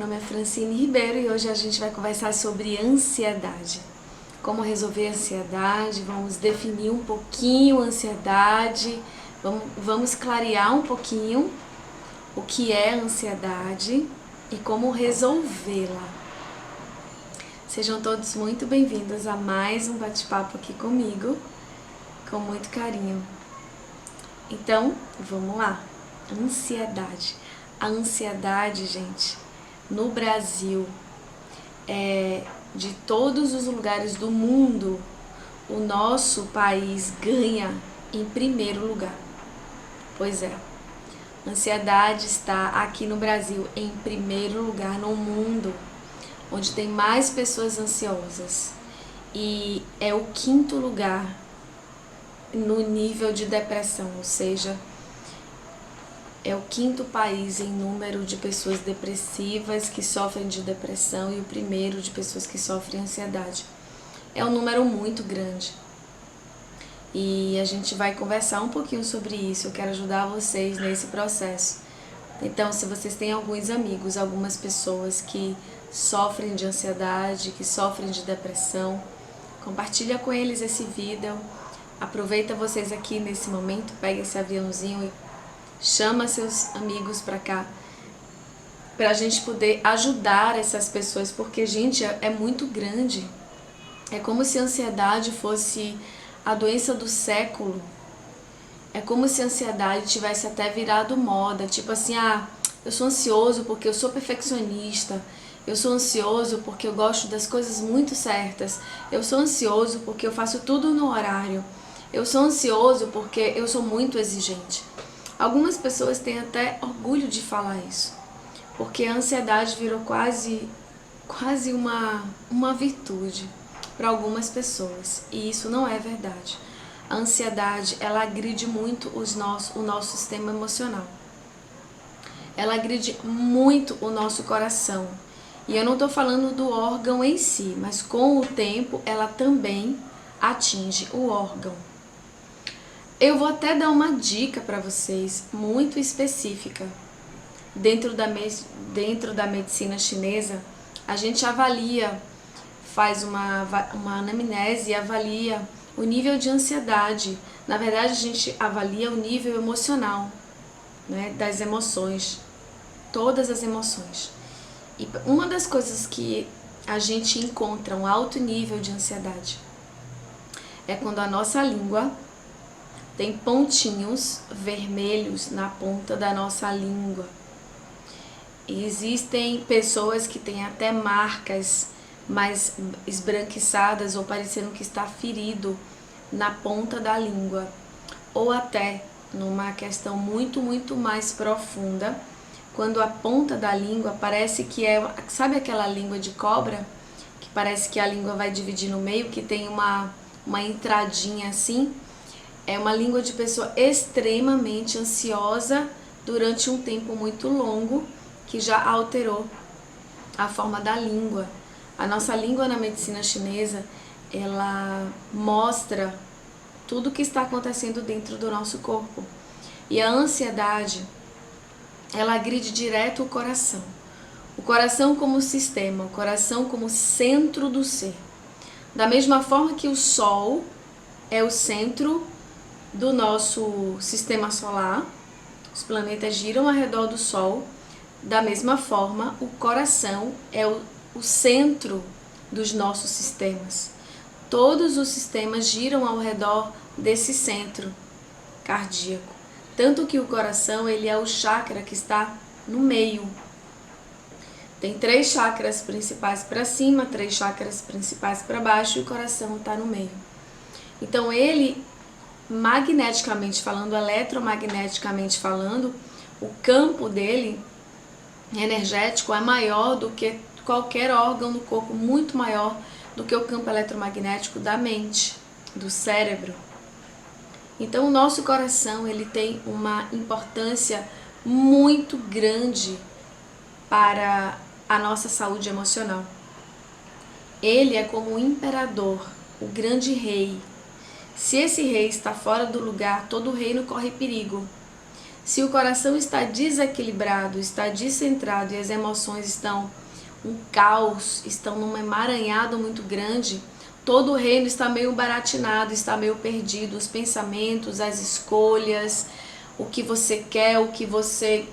nome é Francine Ribeiro e hoje a gente vai conversar sobre ansiedade. Como resolver a ansiedade, vamos definir um pouquinho a ansiedade, vamos clarear um pouquinho o que é a ansiedade e como resolvê-la. Sejam todos muito bem-vindos a mais um bate-papo aqui comigo, com muito carinho. Então, vamos lá. Ansiedade. A ansiedade, gente, no Brasil, de todos os lugares do mundo, o nosso país ganha em primeiro lugar. Pois é, a ansiedade está aqui no Brasil em primeiro lugar no mundo, onde tem mais pessoas ansiosas. E é o quinto lugar no nível de depressão, ou seja, é o quinto país em número de pessoas depressivas que sofrem de depressão e o primeiro de pessoas que sofrem ansiedade. É um número muito grande. E a gente vai conversar um pouquinho sobre isso. Eu quero ajudar vocês nesse processo. Então, se vocês têm alguns amigos, algumas pessoas que sofrem de ansiedade, que sofrem de depressão, compartilha com eles esse vídeo. Aproveita vocês aqui nesse momento, pega esse aviãozinho e chama seus amigos pra cá, pra gente poder ajudar essas pessoas, porque, gente, é muito grande. É como se a ansiedade fosse a doença do século. É como se a ansiedade tivesse até virado moda, tipo assim, eu sou ansioso porque eu sou perfeccionista, eu sou ansioso porque eu gosto das coisas muito certas, eu sou ansioso porque eu faço tudo no horário, eu sou ansioso porque eu sou muito exigente. Algumas pessoas têm até orgulho de falar isso, porque a ansiedade virou quase uma virtude para algumas pessoas, e isso não é verdade. A ansiedade, ela agride muito o nosso sistema emocional. Ela agride muito o nosso coração. E eu não estou falando do órgão em si, mas com o tempo ela também atinge o órgão. Eu vou até dar uma dica para vocês, muito específica. Dentro da medicina chinesa, a gente avalia, faz uma anamnese e avalia o nível de ansiedade. Na verdade, a gente avalia o nível emocional, né, das emoções, todas as emoções. E uma das coisas que a gente encontra um alto nível de ansiedade é quando a nossa língua tem pontinhos vermelhos na ponta da nossa língua. E existem pessoas que têm até marcas mais esbranquiçadas ou parecendo que está ferido na ponta da língua. Ou até, numa questão muito mais profunda, quando a ponta da língua parece que sabe aquela língua de cobra? Que parece que a língua vai dividir no meio, que tem uma entradinha assim? É uma língua de pessoa extremamente ansiosa durante um tempo muito longo, que já alterou a forma da língua. A nossa língua na medicina chinesa, ela mostra tudo o que está acontecendo dentro do nosso corpo. E a ansiedade, ela agride direto o coração. O coração como sistema, o coração como centro do ser. Da mesma forma que o Sol é o centro do nosso sistema solar, os planetas giram ao redor do Sol, da mesma forma o coração é o centro dos nossos sistemas. Todos os sistemas giram ao redor desse centro cardíaco. Tanto que o coração, ele é o chakra que está no meio. Tem 3 chakras principais para cima, 3 chakras principais para baixo e o coração está no meio. Então ele, magneticamente falando, eletromagneticamente falando, o campo dele energético é maior do que qualquer órgão do corpo, muito maior do que o campo eletromagnético da mente, do cérebro. Então o nosso coração, ele tem uma importância muito grande para a nossa saúde emocional. Ele é como o imperador, o grande rei. Se esse rei está fora do lugar, todo o reino corre perigo. Se o coração está desequilibrado, está descentrado e as emoções estão um caos, estão num emaranhado muito grande, todo o reino está meio baratinado, está meio perdido, os pensamentos, as escolhas, o que você quer, o que você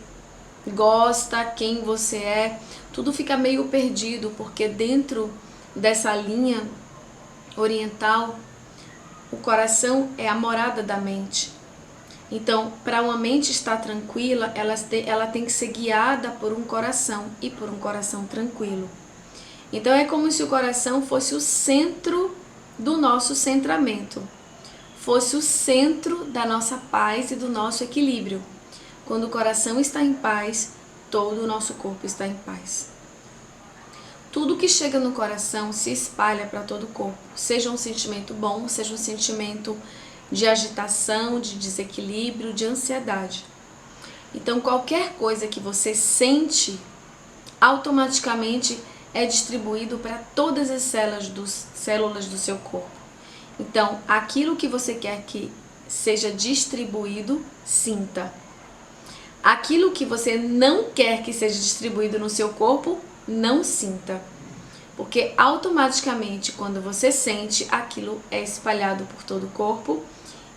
gosta, quem você é, tudo fica meio perdido, porque dentro dessa linha oriental, o coração é a morada da mente. Então, para uma mente estar tranquila, ela tem que ser guiada por um coração e por um coração tranquilo. Então, é como se o coração fosse o centro do nosso centramento, fosse o centro da nossa paz e do nosso equilíbrio. Quando o coração está em paz, todo o nosso corpo está em paz. Tudo que chega no coração se espalha para todo o corpo, seja um sentimento bom, seja um sentimento de agitação, de desequilíbrio, de ansiedade. Então, qualquer coisa que você sente, automaticamente é distribuído para todas as células do seu corpo. Então, aquilo que você quer que seja distribuído, sinta. Aquilo que você não quer que seja distribuído no seu corpo, não sinta. Porque automaticamente, quando você sente, aquilo é espalhado por todo o corpo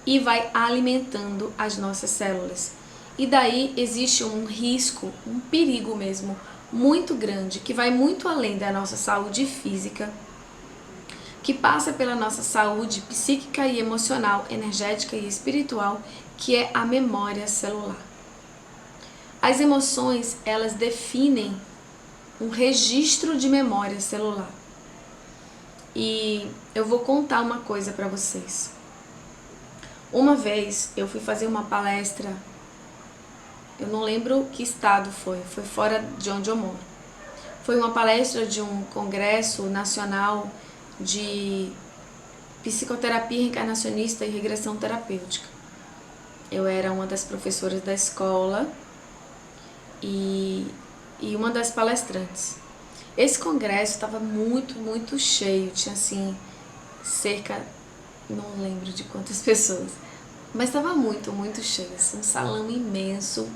e vai alimentando as nossas células. E daí existe um risco, um perigo mesmo, muito grande, que vai muito além da nossa saúde física, que passa pela nossa saúde psíquica e emocional, energética e espiritual, que é a memória celular. As emoções, elas definem um registro de memória celular. E eu vou contar uma coisa para vocês. Uma vez eu fui fazer uma palestra, eu não lembro que estado foi fora de onde eu moro. Foi uma palestra de um congresso nacional de psicoterapia reencarnacionista e regressão terapêutica. Eu era uma das professoras da escola e uma das palestrantes. Esse congresso estava muito cheio, tinha assim cerca, não lembro de quantas pessoas, mas estava muito cheio, assim, um salão imenso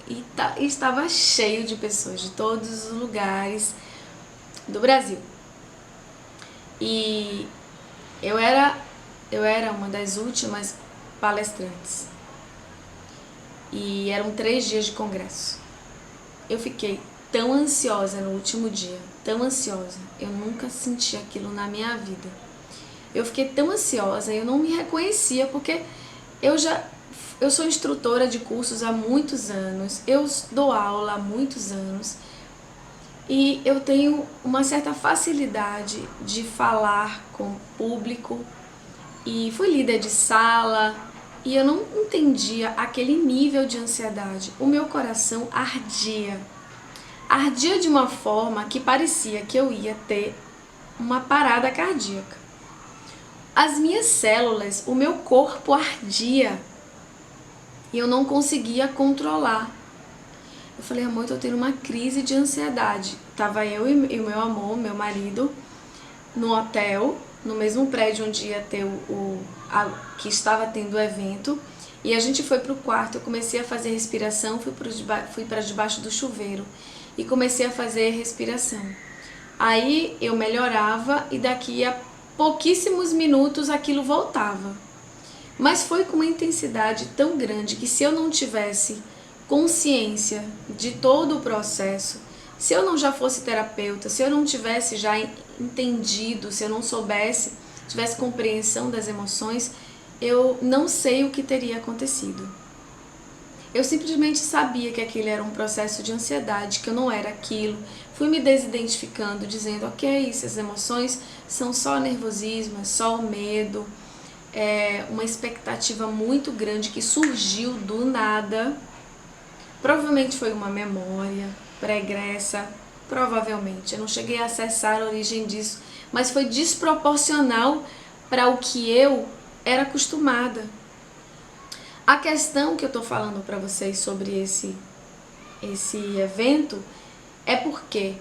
e estava cheio de pessoas de todos os lugares do Brasil. E eu era uma das últimas palestrantes e eram 3 dias de congresso. Eu fiquei tão ansiosa no último dia, tão ansiosa, eu nunca senti aquilo na minha vida. Eu fiquei tão ansiosa, eu não me reconhecia, porque eu sou instrutora de cursos há muitos anos, eu dou aula há muitos anos, e eu tenho uma certa facilidade de falar com o público, e fui líder de sala, e eu não entendia aquele nível de ansiedade. O meu coração ardia de uma forma que parecia que eu ia ter uma parada cardíaca. As minhas células, o meu corpo ardia e eu não conseguia controlar. Eu falei, amor, eu tô tendo uma crise de ansiedade. Tava eu e o meu amor, meu marido, no hotel, no mesmo prédio onde ia ter que estava tendo o evento, e a gente foi pro quarto. Eu comecei a fazer respiração, fui para debaixo do chuveiro e comecei a fazer respiração. Aí eu melhorava e daqui a pouquíssimos minutos aquilo voltava. Mas foi com uma intensidade tão grande que, se eu não tivesse consciência de todo o processo, se eu não já fosse terapeuta, se eu não tivesse já entendido, se eu não tivesse compreensão das emoções, eu não sei o que teria acontecido. Eu simplesmente sabia que aquilo era um processo de ansiedade, que eu não era aquilo. Fui me desidentificando, dizendo, ok, essas emoções são só nervosismo, é só o medo, é uma expectativa muito grande que surgiu do nada. Provavelmente foi uma memória pregressa, provavelmente. Eu não cheguei a acessar a origem disso, mas foi desproporcional para o que eu era acostumada. A questão que eu estou falando para vocês sobre esse evento é porque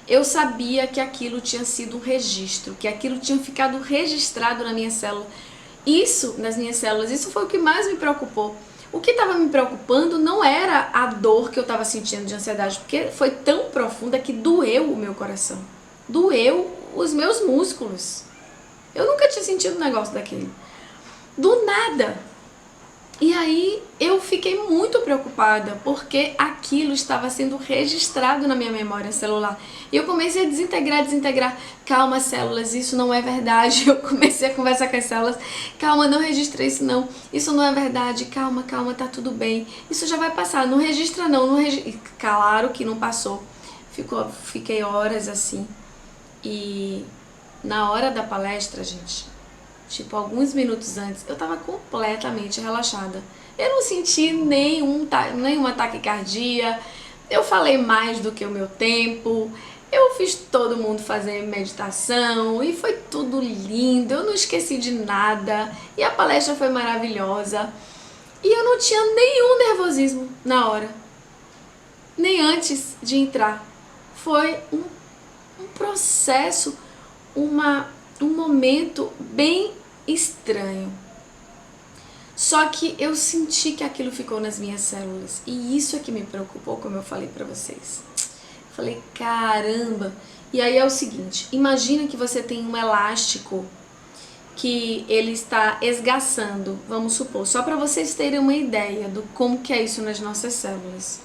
eu sabia que aquilo tinha sido um registro, que aquilo tinha ficado registrado na minha célula. Nas minhas células, isso foi o que mais me preocupou. O que estava me preocupando não era a dor que eu estava sentindo de ansiedade, porque foi tão profunda que doeu o meu coração. Doeu os meus músculos. Eu nunca tinha sentido um negócio daquele. Do nada. E aí eu fiquei muito preocupada, porque aquilo estava sendo registrado na minha memória celular. E eu comecei a desintegrar. Calma, células, isso não é verdade. Eu comecei a conversar com as células. Calma, não registra isso não. Isso não é verdade. Calma, tá tudo bem. Isso já vai passar. Não registra não. Claro que não passou. Fiquei horas assim. E na hora da palestra, gente, tipo, alguns minutos antes, eu tava completamente relaxada. Eu não senti nenhuma taquicardia, eu falei mais do que o meu tempo, eu fiz todo mundo fazer meditação e foi tudo lindo, eu não esqueci de nada e a palestra foi maravilhosa. E eu não tinha nenhum nervosismo na hora, nem antes de entrar. Foi um processo, um momento bem estranho. Só que eu senti que aquilo ficou nas minhas células. E isso é que me preocupou, como eu falei pra vocês. Falei, caramba. E aí é o seguinte, imagina que você tem um elástico que ele está esgaçando, vamos supor, só para vocês terem uma ideia do como que é isso nas nossas células.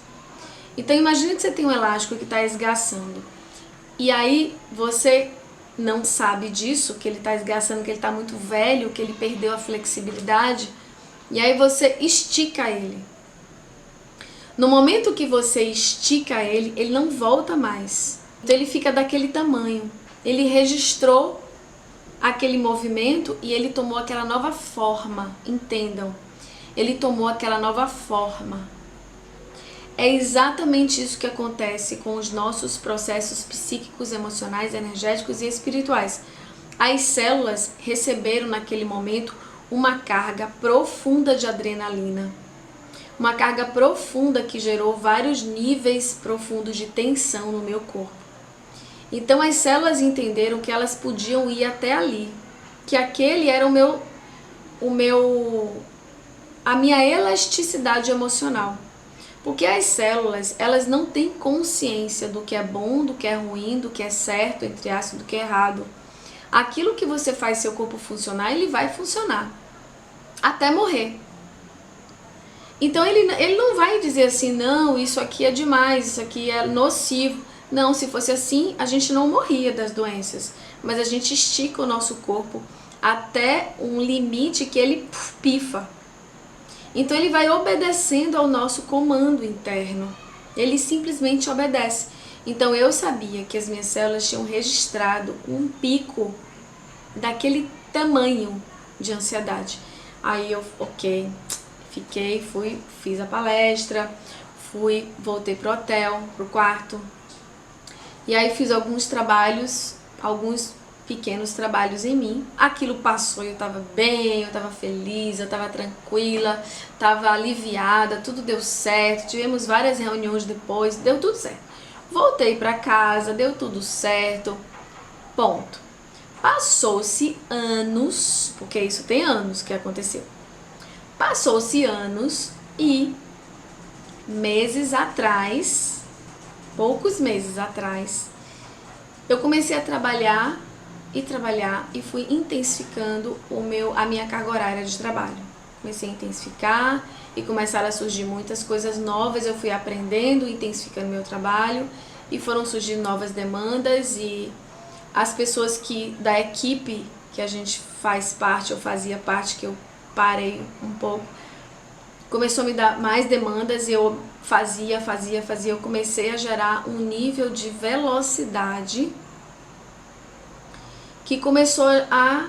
Então imagina que você tem um elástico que está esgaçando. E aí você não sabe disso, que ele está esgaçando, que ele está muito velho, que ele perdeu a flexibilidade, e aí você estica ele. No momento que você estica ele, ele não volta mais. Então ele fica daquele tamanho. Ele registrou aquele movimento e ele tomou aquela nova forma, entendam. Ele tomou aquela nova forma. É exatamente isso que acontece com os nossos processos psíquicos, emocionais, energéticos e espirituais. As células receberam naquele momento uma carga profunda de adrenalina. Uma carga profunda que gerou vários níveis profundos de tensão no meu corpo. Então as células entenderam que elas podiam ir até ali. Que aquele era a minha elasticidade emocional. Porque as células, elas não têm consciência do que é bom, do que é ruim, do que é certo, entre aspas, do que é errado. Aquilo que você faz seu corpo funcionar, ele vai funcionar. Até morrer. Então ele não vai dizer assim, não, isso aqui é demais, isso aqui é nocivo. Não, se fosse assim, a gente não morria das doenças. Mas a gente estica o nosso corpo até um limite que ele pifa. Então ele vai obedecendo ao nosso comando interno. Ele simplesmente obedece. Então eu sabia que as minhas células tinham registrado um pico daquele tamanho de ansiedade. Aí eu, fiz a palestra, voltei pro hotel, pro quarto. E aí fiz alguns pequenos trabalhos em mim. Aquilo passou, eu tava bem, eu tava feliz, eu tava tranquila, tava aliviada, tudo deu certo. Tivemos várias reuniões depois, deu tudo certo. Voltei pra casa, deu tudo certo. Ponto. Passou-se anos, porque isso tem anos que aconteceu. Passou-se anos e poucos meses atrás, eu comecei a trabalhar e fui intensificando a minha carga horária de trabalho. Comecei a intensificar e começaram a surgir muitas coisas novas, eu fui aprendendo, intensificando meu trabalho e foram surgindo novas demandas e as pessoas da equipe que a gente faz parte, eu fazia parte, que eu parei um pouco, começou a me dar mais demandas e eu fazia, eu comecei a gerar um nível de velocidade que começou a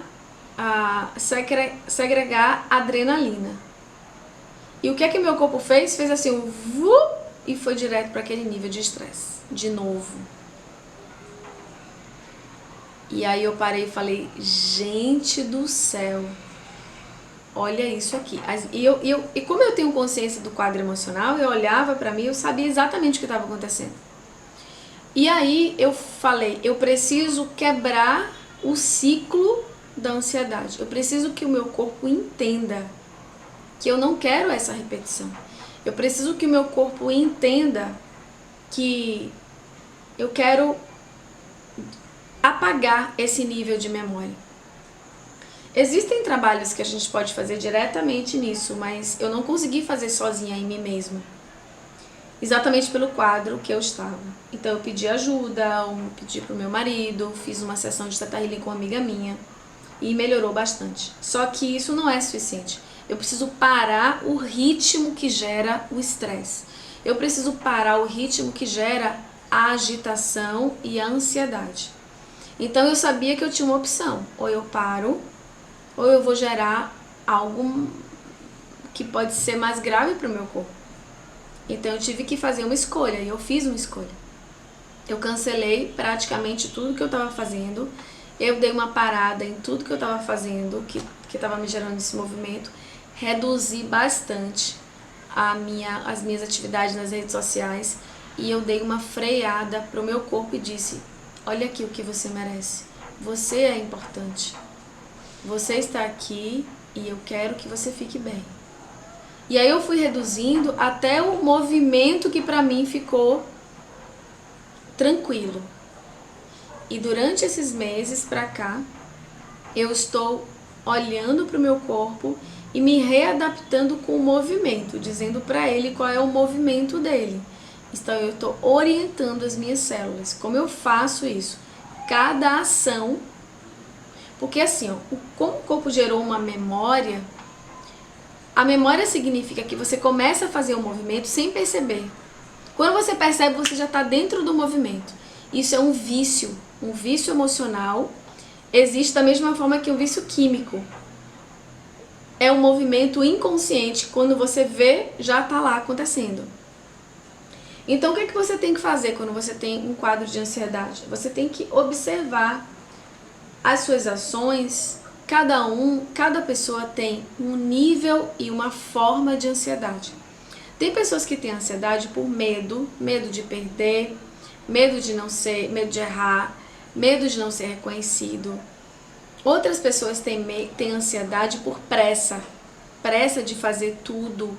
segregar adrenalina. E o que é que meu corpo fez? Fez assim, e foi direto para aquele nível de estresse, de novo. E aí eu parei e falei, gente do céu, olha isso aqui. E como eu tenho consciência do quadro emocional, eu olhava pra mim, eu sabia exatamente o que estava acontecendo. E aí eu falei, eu preciso quebrar o ciclo da ansiedade. Eu preciso que o meu corpo entenda que eu não quero essa repetição. Eu preciso que o meu corpo entenda que eu quero apagar esse nível de memória. Existem trabalhos que a gente pode fazer diretamente nisso, mas eu não consegui fazer sozinha em mim mesma. Exatamente pelo quadro que eu estava. Então eu pedi ajuda, pedi pro meu marido, fiz uma sessão de Theta Healing com uma amiga minha e melhorou bastante. Só que isso não é suficiente. Eu preciso parar o ritmo que gera o estresse. Eu preciso parar o ritmo que gera a agitação e a ansiedade. Então eu sabia que eu tinha uma opção. Ou eu paro, ou eu vou gerar algo que pode ser mais grave para o meu corpo. Então eu tive que fazer uma escolha, e eu fiz uma escolha. Eu cancelei praticamente tudo que eu estava fazendo, eu dei uma parada em tudo que eu estava fazendo, que estava me gerando esse movimento, reduzi bastante as minhas atividades nas redes sociais, e eu dei uma freada pro meu corpo e disse: olha aqui o que você merece, você é importante, você está aqui e eu quero que você fique bem. E aí eu fui reduzindo até o movimento que pra mim ficou tranquilo. E durante esses meses pra cá, eu estou olhando pro meu corpo e me readaptando com o movimento, dizendo pra ele qual é o movimento dele. Então eu estou orientando as minhas células. Como eu faço isso? Cada ação, porque assim, ó, como o corpo gerou uma memória, a memória significa que você começa a fazer o movimento sem perceber. Quando você percebe, você já está dentro do movimento. Isso é um vício emocional. Existe da mesma forma que um vício químico. É um movimento inconsciente, quando você vê, já está lá acontecendo. Então o que você tem que fazer quando você tem um quadro de ansiedade? Você tem que observar as suas ações. Cada pessoa tem um nível e uma forma de ansiedade. Tem pessoas que têm ansiedade por medo de perder, medo de errar, medo de não ser reconhecido. Outras pessoas têm ansiedade por pressa de fazer tudo,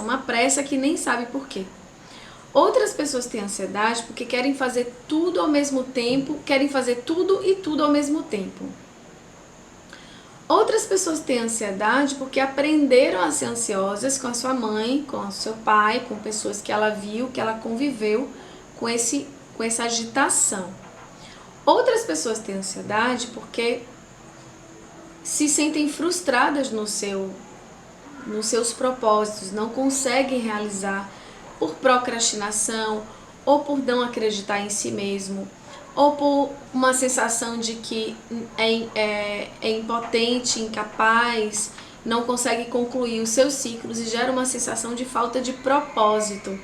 uma pressa que nem sabe por quê. Outras pessoas têm ansiedade porque querem fazer tudo ao mesmo tempo, querem fazer tudo e tudo ao mesmo tempo. Outras pessoas têm ansiedade porque aprenderam a ser ansiosas com a sua mãe, com o seu pai, com pessoas que ela viu, que ela conviveu com essa agitação. Outras pessoas têm ansiedade porque se sentem frustradas nos seus propósitos, não conseguem realizar por procrastinação, ou por não acreditar em si mesmo, ou por uma sensação de que é impotente, incapaz, não consegue concluir os seus ciclos e gera uma sensação de falta de propósito,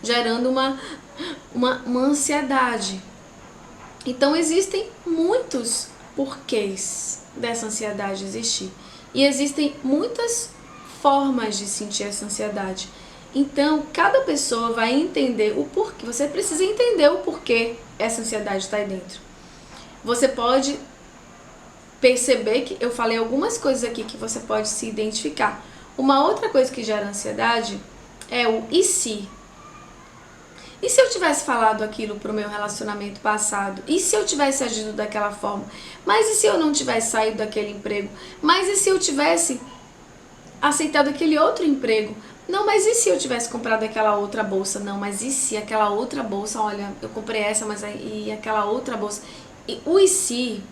gerando uma ansiedade. Então existem muitos porquês dessa ansiedade existir. E existem muitas formas de sentir essa ansiedade. Então, cada pessoa vai entender o porquê. Você precisa entender o porquê essa ansiedade está aí dentro. Você pode perceber que eu falei algumas coisas aqui que você pode se identificar. Uma outra coisa que gera ansiedade é o e se. E se eu tivesse falado aquilo pro meu relacionamento passado? E se eu tivesse agido daquela forma? Mas e se eu não tivesse saído daquele emprego? Mas e se eu tivesse aceitado aquele outro emprego? Não, mas e se eu tivesse comprado aquela outra bolsa? Não, mas e se aquela outra bolsa, olha, eu comprei essa, mas e aquela outra bolsa? E o e se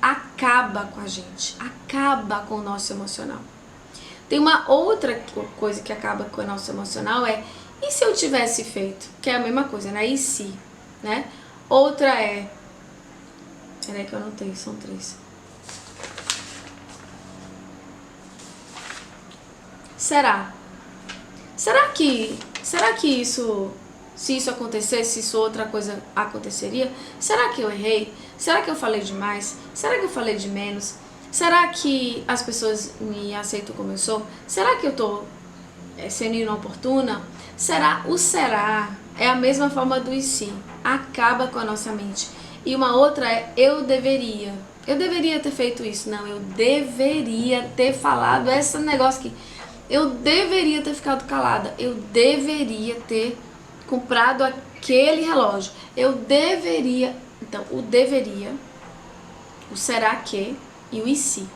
acaba com a gente, acaba com o nosso emocional. Tem uma outra coisa que acaba com o nosso emocional, e se eu tivesse feito? Que é a mesma coisa, né? E se, né? Outra é... Peraí que eu não tenho, são 3. Será? Será que isso, se isso acontecesse, isso outra coisa aconteceria? Será que eu errei? Será que eu falei demais? Será que eu falei de menos? Será que as pessoas me aceitam como eu sou? Será que eu tô sendo inoportuna? Será? O será é a mesma forma do e se. Acaba com a nossa mente. E uma outra é eu deveria. Eu deveria ter feito isso. Não, eu deveria ter falado esse negócio aqui. Eu deveria ter ficado calada. Eu deveria ter comprado aquele relógio. Eu deveria. Então, o deveria, o será que e o e se.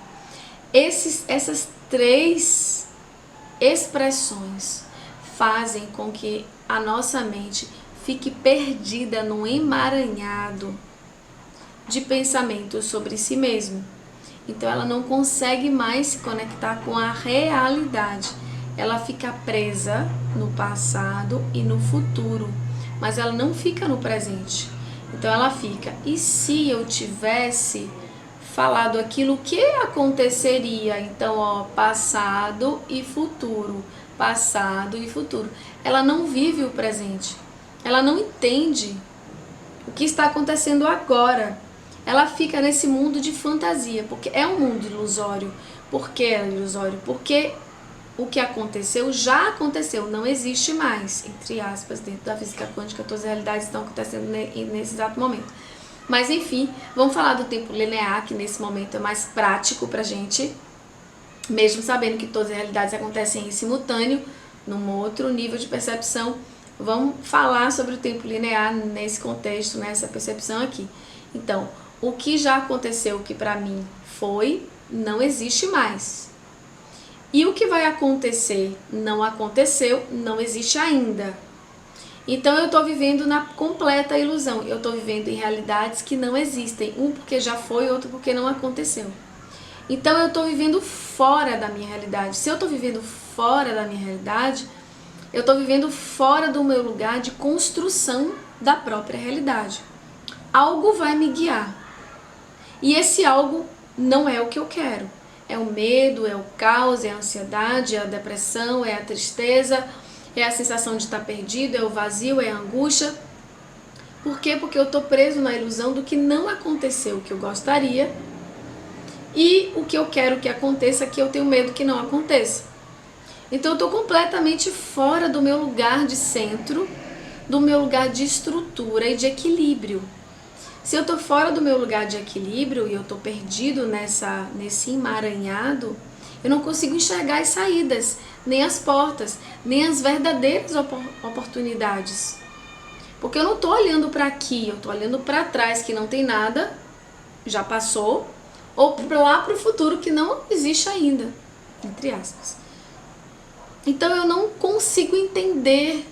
Essas três expressões fazem com que a nossa mente fique perdida num emaranhado de pensamentos sobre si mesmo. Então ela não consegue mais se conectar com a realidade. Ela fica presa no passado e no futuro, mas ela não fica no presente. Então ela fica, e se eu tivesse falado aquilo, o que aconteceria? Então, ó, passado e futuro, passado e futuro. Ela não vive o presente. Ela não entende o que está acontecendo agora. Ela fica nesse mundo de fantasia, porque é um mundo ilusório. Por que é ilusório? Porque o que aconteceu já aconteceu, não existe mais, entre aspas, dentro da física quântica, todas as realidades estão acontecendo nesse exato momento. Mas enfim, vamos falar do tempo linear, que nesse momento é mais prático pra gente, mesmo sabendo que todas as realidades acontecem em simultâneo, num outro nível de percepção. Vamos falar sobre o tempo linear nesse contexto, nessa percepção aqui. Então, o que já aconteceu, que pra mim foi, não existe mais. E o que vai acontecer, não aconteceu, não existe ainda. Então eu estou vivendo na completa ilusão. Eu estou vivendo em realidades que não existem. Um porque já foi, outro porque não aconteceu. Então eu estou vivendo fora da minha realidade. Se eu estou vivendo fora da minha realidade, eu estou vivendo fora do meu lugar de construção da própria realidade. Algo vai me guiar. E esse algo não é o que eu quero. É o medo, é o caos, é a ansiedade, é a depressão, é a tristeza, é a sensação de estar perdido, é o vazio, é a angústia. Por quê? Porque eu estou preso na ilusão do que não aconteceu, o que eu gostaria, e o que eu quero que aconteça, que eu tenho medo que não aconteça. Então eu estou completamente fora do meu lugar de centro, do meu lugar de estrutura e de equilíbrio. Se eu estou fora do meu lugar de equilíbrio e eu estou perdido nesse emaranhado, eu não consigo enxergar as saídas, nem as portas, nem as verdadeiras oportunidades. Porque eu não estou olhando para aqui, eu estou olhando para trás que não tem nada, já passou, ou lá para o futuro que não existe ainda, entre aspas. Então eu não consigo entender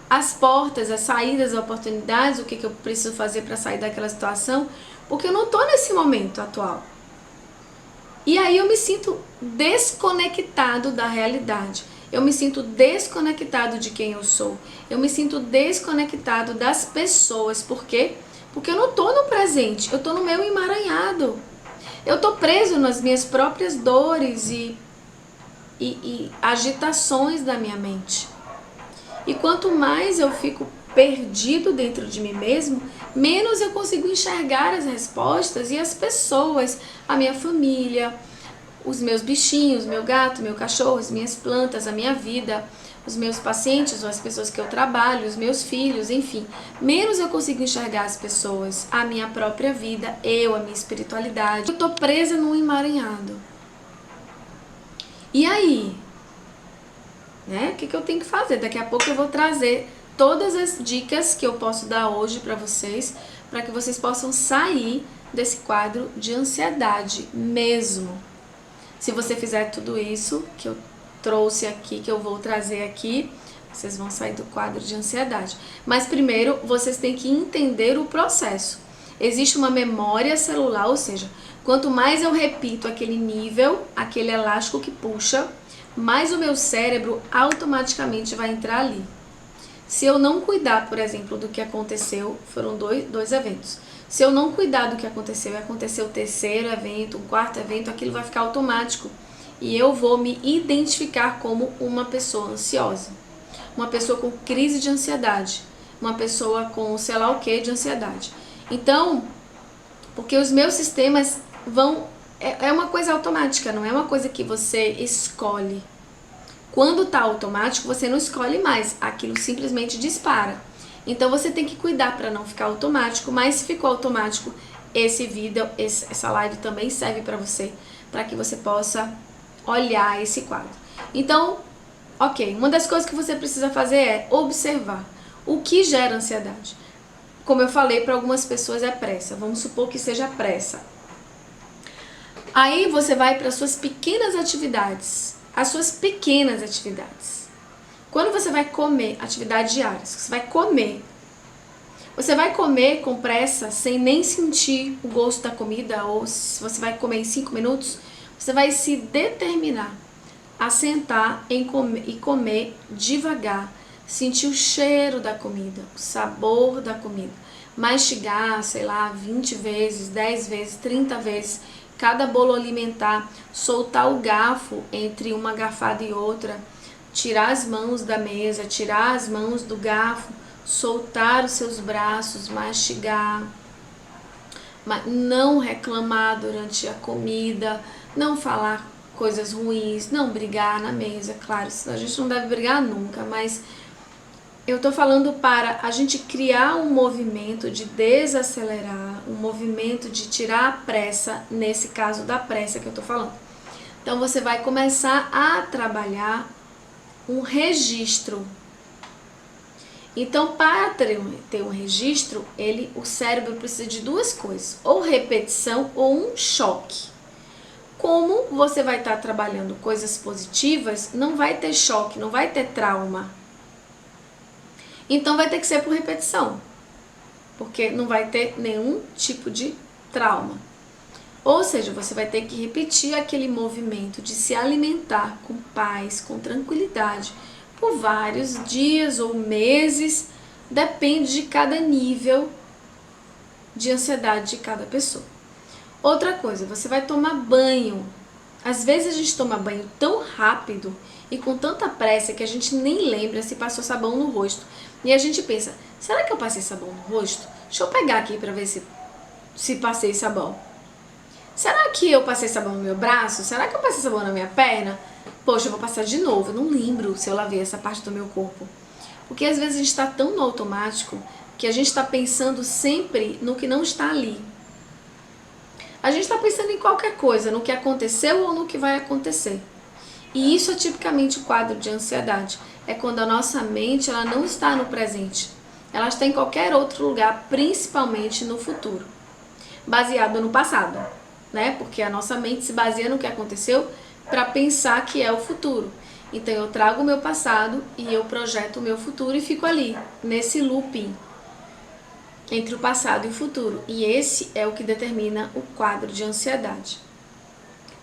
as portas, as saídas, as oportunidades, o que eu preciso fazer para sair daquela situação, porque eu não estou nesse momento atual. E aí eu me sinto desconectado da realidade. Eu me sinto desconectado de quem eu sou. Eu me sinto desconectado das pessoas. Por quê? Porque eu não estou no presente, eu estou no meu emaranhado. Eu estou preso nas minhas próprias dores e agitações da minha mente. E quanto mais eu fico perdido dentro de mim mesmo, menos eu consigo enxergar as respostas e as pessoas, a minha família, os meus bichinhos, meu gato, meu cachorro, as minhas plantas, a minha vida, os meus pacientes ou as pessoas que eu trabalho, os meus filhos, enfim. Menos eu consigo enxergar as pessoas, a minha própria vida, a minha espiritualidade. Eu tô presa num emaranhado. E aí? Né? O que eu tenho que fazer? Daqui a pouco eu vou trazer todas as dicas que eu posso dar hoje para vocês que vocês possam sair desse quadro de ansiedade mesmo. Se você fizer tudo isso que eu trouxe aqui, que eu vou trazer aqui, vocês vão sair do quadro de ansiedade. Mas primeiro, vocês têm que entender o processo. Existe uma memória celular, ou seja, quanto mais eu repito aquele nível, aquele elástico que puxa, mais o meu cérebro automaticamente vai entrar ali. Se eu não cuidar, por exemplo, do que aconteceu, foram dois eventos. Se eu não cuidar do que aconteceu e acontecer o terceiro evento, o quarto evento, aquilo vai ficar automático. E eu vou me identificar como uma pessoa ansiosa. Uma pessoa com crise de ansiedade. Uma pessoa com sei lá o que de ansiedade. Então, porque os meus sistemas vão... É uma coisa automática, não é uma coisa que você escolhe. Quando está automático, você não escolhe mais. Aquilo simplesmente dispara. Então você tem que cuidar para não ficar automático, mas se ficou automático, esse vídeo, essa live também serve para você, para que você possa olhar esse quadro. Então, ok, uma das coisas que você precisa fazer é observar o que gera ansiedade. Como eu falei, para algumas pessoas é pressa, vamos supor que seja pressa. Aí você vai para as suas pequenas atividades, Quando você vai comer, atividades diárias, você vai comer com pressa, sem nem sentir o gosto da comida, ou se você vai comer em 5 minutos, você vai se determinar a sentar e comer devagar, sentir o cheiro da comida, o sabor da comida, mastigar, sei lá, 20 vezes, 10 vezes, 30 vezes, cada bolo alimentar, soltar o garfo entre uma garfada e outra, tirar as mãos da mesa, tirar as mãos do garfo, soltar os seus braços, mastigar, não reclamar durante a comida, não falar coisas ruins, não brigar na mesa, claro, a gente não deve brigar nunca, mas eu tô falando para a gente criar um movimento de desacelerar, um movimento de tirar a pressa, nesse caso da pressa que eu tô falando. Então você vai começar a trabalhar um registro. Então, para ter um registro, o cérebro precisa de duas coisas, ou repetição ou um choque. Como você vai estar trabalhando coisas positivas, não vai ter choque, não vai ter trauma. Então vai ter que ser por repetição, porque não vai ter nenhum tipo de trauma. Ou seja, você vai ter que repetir aquele movimento de se alimentar com paz, com tranquilidade, por vários dias ou meses, depende de cada nível de ansiedade de cada pessoa. Outra coisa, você vai tomar banho. Às vezes a gente toma banho tão rápido e com tanta pressa que a gente nem lembra se passou sabão no rosto. E a gente pensa, será que eu passei sabão no rosto? Deixa eu pegar aqui para ver se passei sabão. Será que eu passei sabão no meu braço? Será que eu passei sabão na minha perna? Poxa, eu vou passar de novo. Eu não lembro se eu lavei essa parte do meu corpo. Porque às vezes a gente está tão no automático que a gente está pensando sempre no que não está ali. A gente está pensando em qualquer coisa, no que aconteceu ou no que vai acontecer. E isso é tipicamente o quadro de ansiedade. É quando a nossa mente ela não está no presente. Ela está em qualquer outro lugar, principalmente no futuro. Baseado no passado, né? Porque a nossa mente se baseia no que aconteceu para pensar que é o futuro. Então eu trago o meu passado e eu projeto o meu futuro e fico ali, nesse looping entre o passado e o futuro. E esse é o que determina o quadro de ansiedade.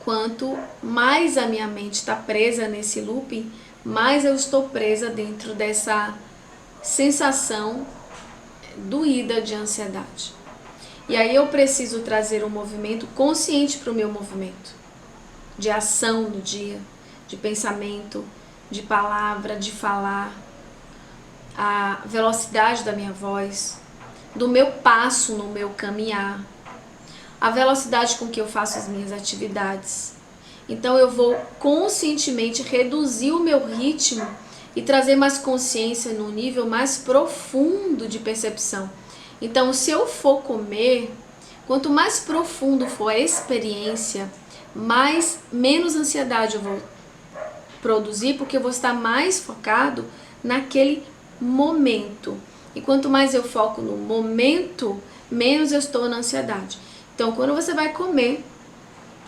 Quanto mais a minha mente está presa nesse looping, mais eu estou presa dentro dessa sensação doída de ansiedade. E aí eu preciso trazer um movimento consciente para o meu movimento. De ação no dia, de pensamento, de palavra, de falar, a velocidade da minha voz, do meu passo no meu caminhar, a velocidade com que eu faço as minhas atividades. Então eu vou conscientemente reduzir o meu ritmo e trazer mais consciência no nível mais profundo de percepção. Então se eu for comer, quanto mais profundo for a experiência, menos ansiedade eu vou produzir, porque eu vou estar mais focado naquele momento. E quanto mais eu foco no momento, menos eu estou na ansiedade. Então, quando você vai comer,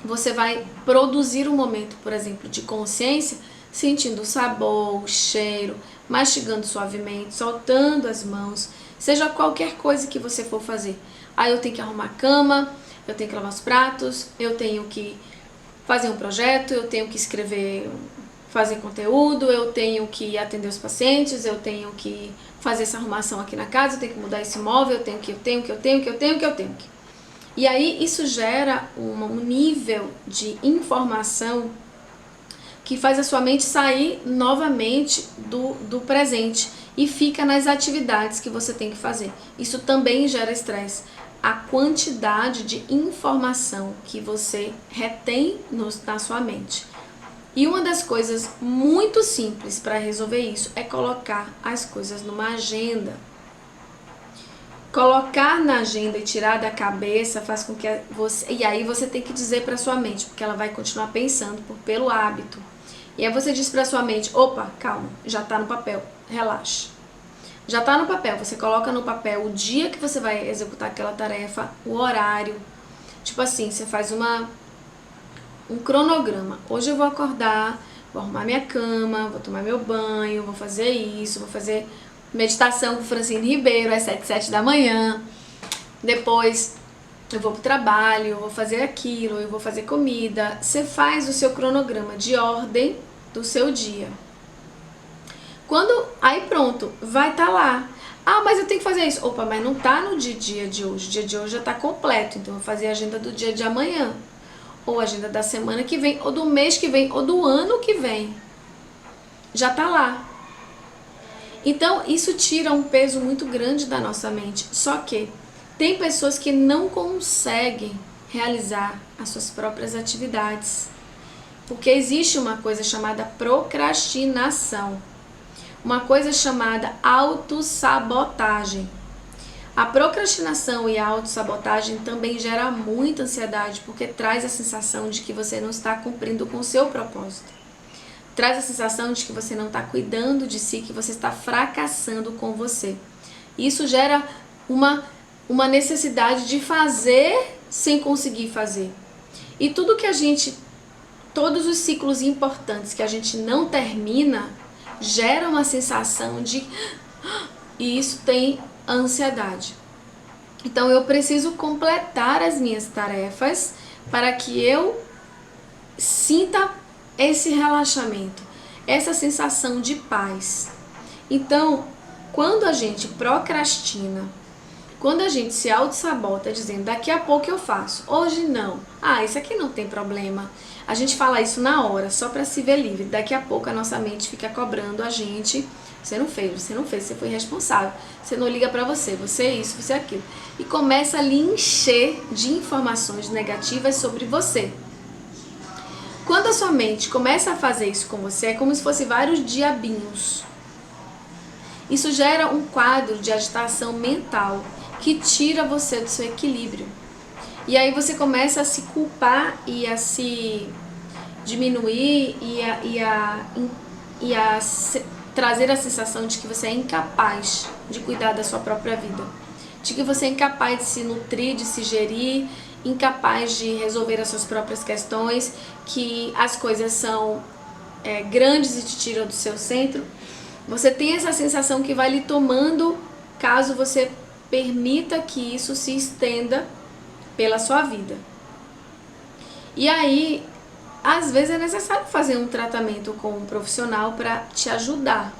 você vai produzir um momento, por exemplo, de consciência, sentindo o sabor, o cheiro, mastigando suavemente, soltando as mãos, seja qualquer coisa que você for fazer. Aí eu tenho que arrumar a cama, eu tenho que lavar os pratos, eu tenho que fazer um projeto, eu tenho que escrever, fazer conteúdo, eu tenho que atender os pacientes, eu tenho que fazer essa arrumação aqui na casa, eu tenho que mudar esse móvel, eu tenho que. E aí isso gera um nível de informação que faz a sua mente sair novamente do presente e fica nas atividades que você tem que fazer. Isso também gera estresse. A quantidade de informação que você retém na sua mente. E uma das coisas muito simples para resolver isso é colocar as coisas numa agenda. Colocar na agenda e tirar da cabeça faz com que você... E aí você tem que dizer para sua mente, porque ela vai continuar pensando pelo hábito. E aí você diz para sua mente, opa, calma, já tá no papel, relaxa. Já tá no papel, você coloca no papel o dia que você vai executar aquela tarefa, o horário. Tipo assim, você faz um cronograma. Hoje eu vou acordar, vou arrumar minha cama, vou tomar meu banho, vou fazer isso, vou fazer meditação com Francine Ribeiro às 7 da manhã. Depois eu vou pro trabalho, eu vou fazer aquilo, eu vou fazer comida. Você faz o seu cronograma de ordem do seu dia. Aí pronto, vai estar lá. Ah, mas eu tenho que fazer isso. Opa, mas não tá no dia de hoje. O dia de hoje já tá completo. Então eu vou fazer a agenda do dia de amanhã. Ou a agenda da semana que vem, ou do mês que vem, ou do ano que vem. Já tá lá. Então isso tira um peso muito grande da nossa mente. Só que tem pessoas que não conseguem realizar as suas próprias atividades. Porque existe uma coisa chamada procrastinação. Uma coisa chamada autossabotagem. A procrastinação e a autossabotagem também gera muita ansiedade, porque traz a sensação de que você não está cumprindo com o seu propósito. Traz a sensação de que você não está cuidando de si, que você está fracassando com você. Isso gera uma necessidade de fazer sem conseguir fazer. E todos os ciclos importantes que a gente não termina, gera uma sensação de... E isso tem ansiedade. Então eu preciso completar as minhas tarefas para que eu sinta esse relaxamento, essa sensação de paz. Então, quando a gente procrastina, quando a gente se auto-sabota dizendo, daqui a pouco eu faço, hoje não, isso aqui não tem problema. A gente fala isso na hora, só para se ver livre. Daqui a pouco a nossa mente fica cobrando a gente, você não fez, você foi responsável, você não liga para você é isso, você é aquilo. E começa a lhe encher de informações negativas sobre você. Quando a sua mente começa a fazer isso com você, é como se fosse vários diabinhos. Isso gera um quadro de agitação mental que tira você do seu equilíbrio. E aí você começa a se culpar e a se diminuir e a trazer a sensação de que você é incapaz de cuidar da sua própria vida. De que você é incapaz de se nutrir, de se gerir, incapaz de resolver as suas próprias questões, que as coisas são grandes e te tiram do seu centro. Você tem essa sensação que vai lhe tomando caso você permita que isso se estenda pela sua vida. E aí, às vezes é necessário fazer um tratamento com um profissional para te ajudar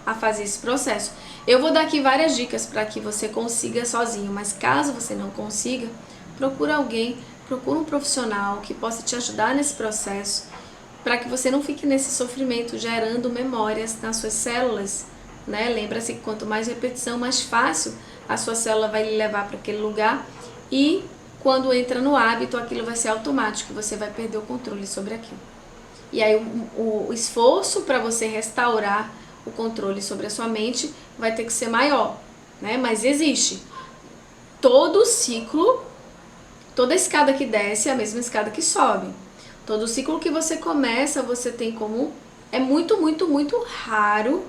a fazer esse processo. Eu vou dar aqui várias dicas para que você consiga sozinho, mas caso você não consiga, procura um profissional que possa te ajudar nesse processo, para que você não fique nesse sofrimento gerando memórias nas suas células, né? Lembra-se que quanto mais repetição, mais fácil a sua célula vai lhe levar para aquele lugar, e quando entra no hábito, aquilo vai ser automático, você vai perder o controle sobre aquilo. E aí o esforço para você restaurar o controle sobre a sua mente vai ter que ser maior, né? Mas existe. Todo ciclo, toda escada que desce é a mesma escada que sobe. Todo ciclo que você começa, você tem como... É muito, muito, muito raro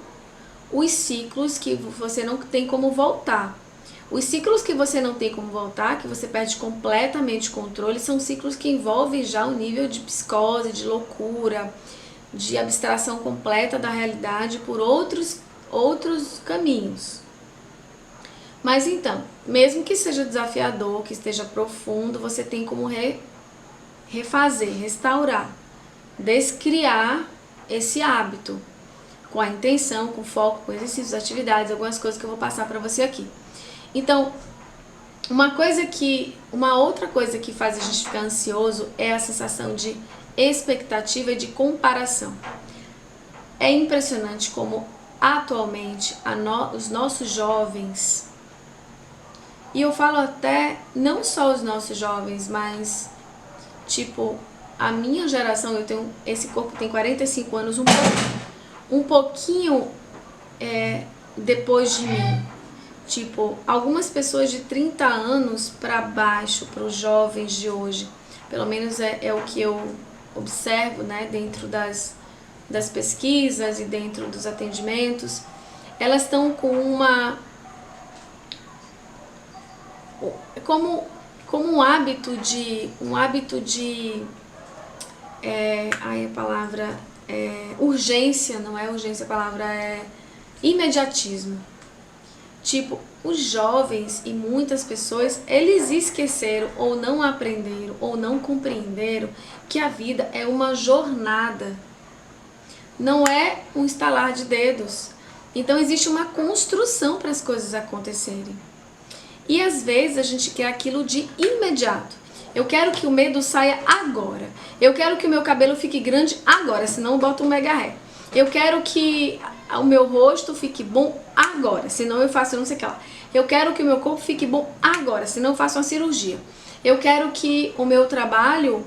os ciclos que você não tem como voltar. Os ciclos que você não tem como voltar, que você perde completamente o controle, são ciclos que envolvem já um nível de psicose, de loucura, de abstração completa da realidade por outros caminhos. Mas então, mesmo que seja desafiador, que esteja profundo, você tem como refazer, restaurar, descriar esse hábito, com a intenção, com foco, com exercícios, atividades, algumas coisas que eu vou passar para você aqui. Então, uma outra coisa que faz a gente ficar ansioso é a sensação de expectativa e de comparação. É impressionante como atualmente os nossos jovens, e eu falo até não só os nossos jovens, mas tipo a minha geração, esse corpo tem 45 anos, um pouquinho depois de mim, Tipo, algumas pessoas de 30 anos para baixo, para os jovens de hoje, pelo menos é o que eu observo, né, dentro das pesquisas e dentro dos atendimentos, elas estão com como um hábito de a palavra urgência, não é urgência, a palavra é imediatismo. Tipo, os jovens e muitas pessoas, eles esqueceram ou não aprenderam ou não compreenderam que a vida é uma jornada. Não é um estalar de dedos. Então existe uma construção para as coisas acontecerem. E às vezes a gente quer aquilo de imediato. Eu quero que o medo saia agora. Eu quero que o meu cabelo fique grande agora, senão eu boto um mega ré. Eu quero que o meu rosto fique bom agora, senão eu faço não sei o que lá. Eu quero que o meu corpo fique bom agora, senão eu faço uma cirurgia. Eu quero que o meu trabalho,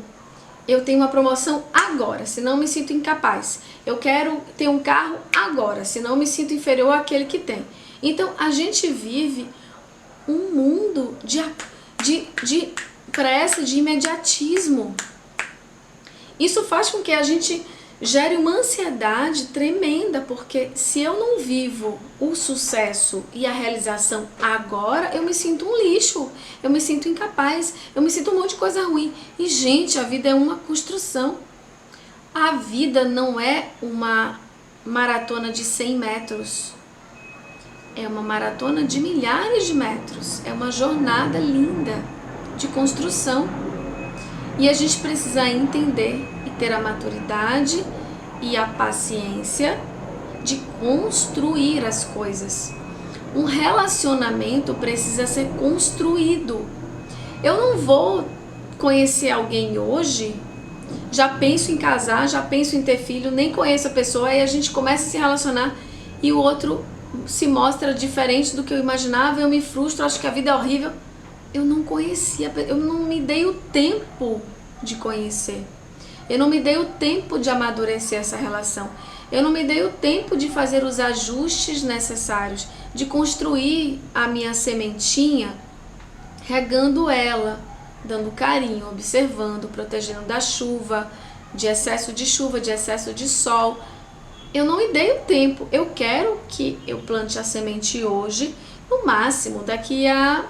eu tenha uma promoção agora, senão eu me sinto incapaz. Eu quero ter um carro agora, senão eu me sinto inferior àquele que tem. Então a gente vive um mundo de pressa, de imediatismo. Isso faz com que a gente gere uma ansiedade tremenda, porque se eu não vivo o sucesso e a realização agora, eu me sinto um lixo, eu me sinto incapaz, eu me sinto um monte de coisa ruim. E, gente, a vida é uma construção. A vida não é uma maratona de 100 metros. É uma maratona de milhares de metros. É uma jornada linda de construção. E a gente precisa entender e ter a maturidade e a paciência de construir as coisas. Um relacionamento precisa ser construído. Eu não vou conhecer alguém hoje, já penso em casar, já penso em ter filho, nem conheço a pessoa, aí a gente começa a se relacionar e o outro se mostra diferente do que eu imaginava, eu me frustro, acho que a vida é horrível. Eu não conhecia, eu não me dei o tempo de conhecer. Eu não me dei o tempo de amadurecer essa relação. Eu não me dei o tempo de fazer os ajustes necessários, de construir a minha sementinha, regando ela, dando carinho, observando, protegendo da chuva, de excesso de sol. Eu não me dei o tempo. Eu quero que eu plante a semente hoje, no máximo daqui a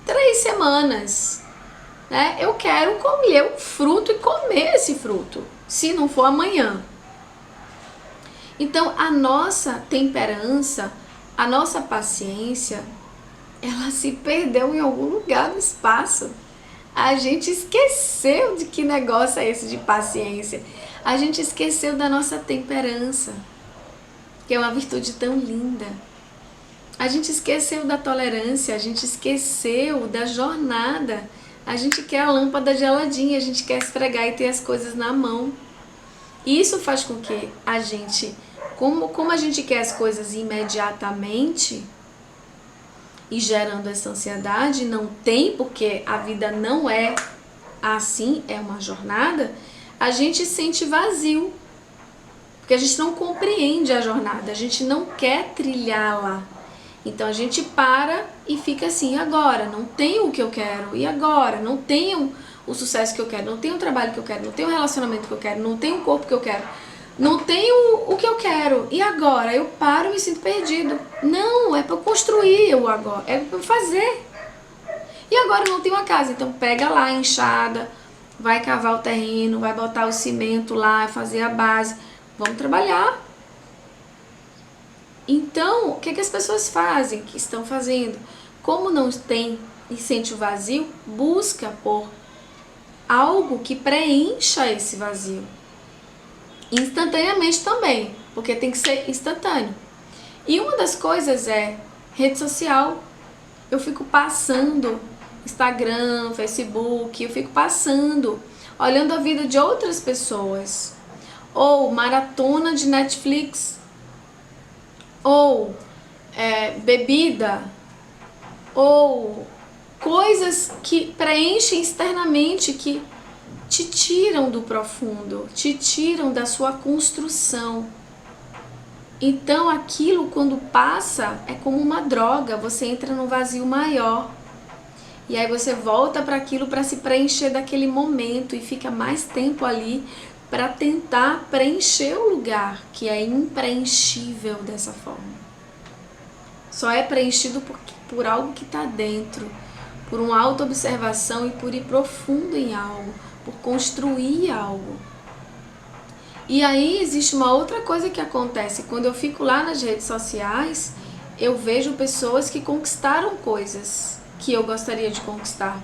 3 semanas, né? Eu quero colher o fruto e comer esse fruto, se não for amanhã. Então, a nossa temperança, a nossa paciência, ela se perdeu em algum lugar do espaço. A gente esqueceu de que negócio é esse de paciência. A gente esqueceu da nossa temperança, que é uma virtude tão linda. A gente esqueceu da tolerância, a gente esqueceu da jornada. A gente quer a lâmpada geladinha, a gente quer esfregar e ter as coisas na mão. Isso faz com que a gente, como a gente quer as coisas imediatamente, e gerando essa ansiedade, não tem, porque a vida não é assim, é uma jornada, a gente sente vazio. Porque a gente não compreende a jornada, a gente não quer trilhá-la. Então a gente para e fica assim, agora, não tenho o que eu quero, e agora, não tenho o sucesso que eu quero, não tenho o trabalho que eu quero, não tenho o relacionamento que eu quero, não tenho o corpo que eu quero, não tenho o que eu quero, e agora? Eu paro e me sinto perdido. Não, é para construir o agora, é para fazer. E agora eu não tenho uma casa, então pega lá a enxada, vai cavar o terreno, vai botar o cimento lá, fazer a base, vamos trabalhar. Então, o que as pessoas fazem, que estão fazendo? Como não tem e sente o vazio, busca por algo que preencha esse vazio. Instantaneamente também, porque tem que ser instantâneo. E uma das coisas é rede social. Eu fico passando Instagram, Facebook, eu fico passando, olhando a vida de outras pessoas. Ou maratona de Netflix, ou bebida, ou coisas que preenchem externamente, que te tiram do profundo, te tiram da sua construção. Então aquilo quando passa é como uma droga, você entra num vazio maior. E aí você volta para aquilo para se preencher daquele momento e fica mais tempo ali para tentar preencher o lugar que é impreenchível dessa forma. Só é preenchido por algo que está dentro, por uma autoobservação e por ir profundo em algo, por construir algo. E aí existe uma outra coisa que acontece. Quando eu fico lá nas redes sociais, eu vejo pessoas que conquistaram coisas que eu gostaria de conquistar.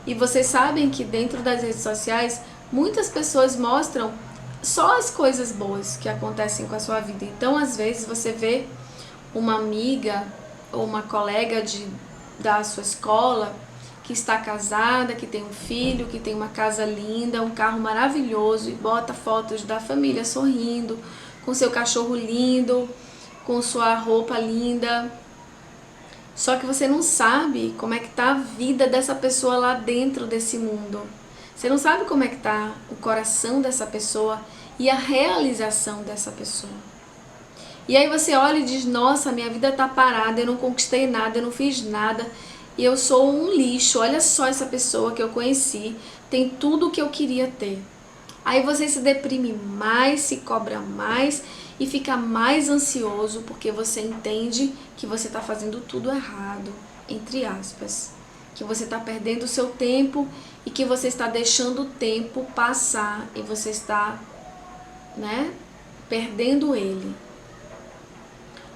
E vocês sabem que dentro das redes sociais, muitas pessoas mostram só as coisas boas que acontecem com a sua vida. Então, às vezes, você vê uma amiga ou uma colega da sua escola que está casada, que tem um filho, que tem uma casa linda, um carro maravilhoso e bota fotos da família sorrindo, com seu cachorro lindo, com sua roupa linda. Só que você não sabe como é que tá a vida dessa pessoa lá dentro desse mundo. Você não sabe como é que tá o coração dessa pessoa e a realização dessa pessoa. E aí você olha e diz, nossa, minha vida tá parada, eu não conquistei nada, eu não fiz nada, e eu sou um lixo, olha só essa pessoa que eu conheci, tem tudo o que eu queria ter. Aí você se deprime mais, se cobra mais e fica mais ansioso porque você entende que você está fazendo tudo errado, entre aspas. Que você está perdendo o seu tempo e que você está deixando o tempo passar e você está, perdendo ele.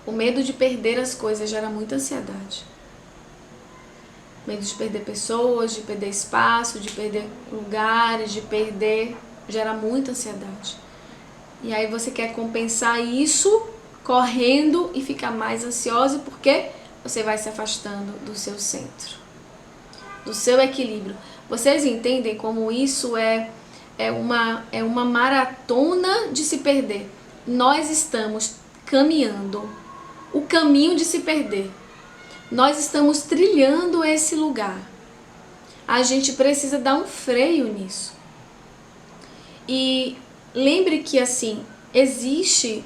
O medo de perder as coisas gera muita ansiedade. Medo de perder pessoas, de perder espaço, de perder lugares, de perder... gera muita ansiedade. E aí você quer compensar isso correndo e ficar mais ansioso porque você vai se afastando do seu centro, do seu equilíbrio. Vocês entendem como isso é uma maratona de se perder? Nós estamos caminhando o caminho de se perder. Nós estamos trilhando esse lugar. A gente precisa dar um freio nisso. E lembre que assim, existe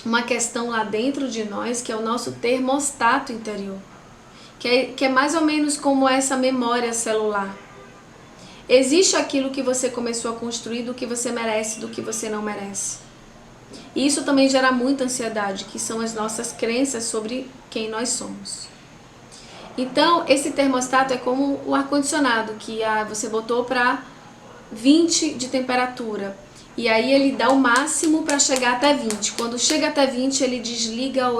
uma questão lá dentro de nós que é o nosso termostato interior. Que é mais ou menos como essa memória celular. Existe aquilo que você começou a construir do que você merece, do que você não merece. E isso também gera muita ansiedade, que são as nossas crenças sobre quem nós somos. Então, esse termostato é como o ar-condicionado, que você botou para 20 de temperatura. E aí ele dá o máximo para chegar até 20. Quando chega até 20, ele desliga o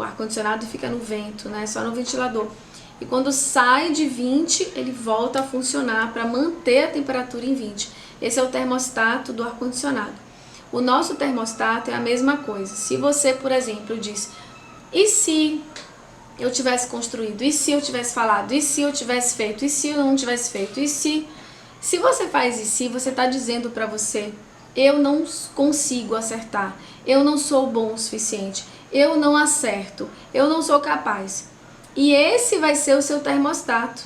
ar-condicionado e fica no vento, só no ventilador. E quando sai de 20, ele volta a funcionar para manter a temperatura em 20. Esse é o termostato do ar-condicionado. O nosso termostato é a mesma coisa. Se você, por exemplo, diz, e se eu tivesse construído, e se eu tivesse falado, e se eu tivesse feito, e se eu não tivesse feito, e se você faz e se, você está dizendo para você, eu não consigo acertar, eu não sou bom o suficiente, eu não acerto, eu não sou capaz. E esse vai ser o seu termostato.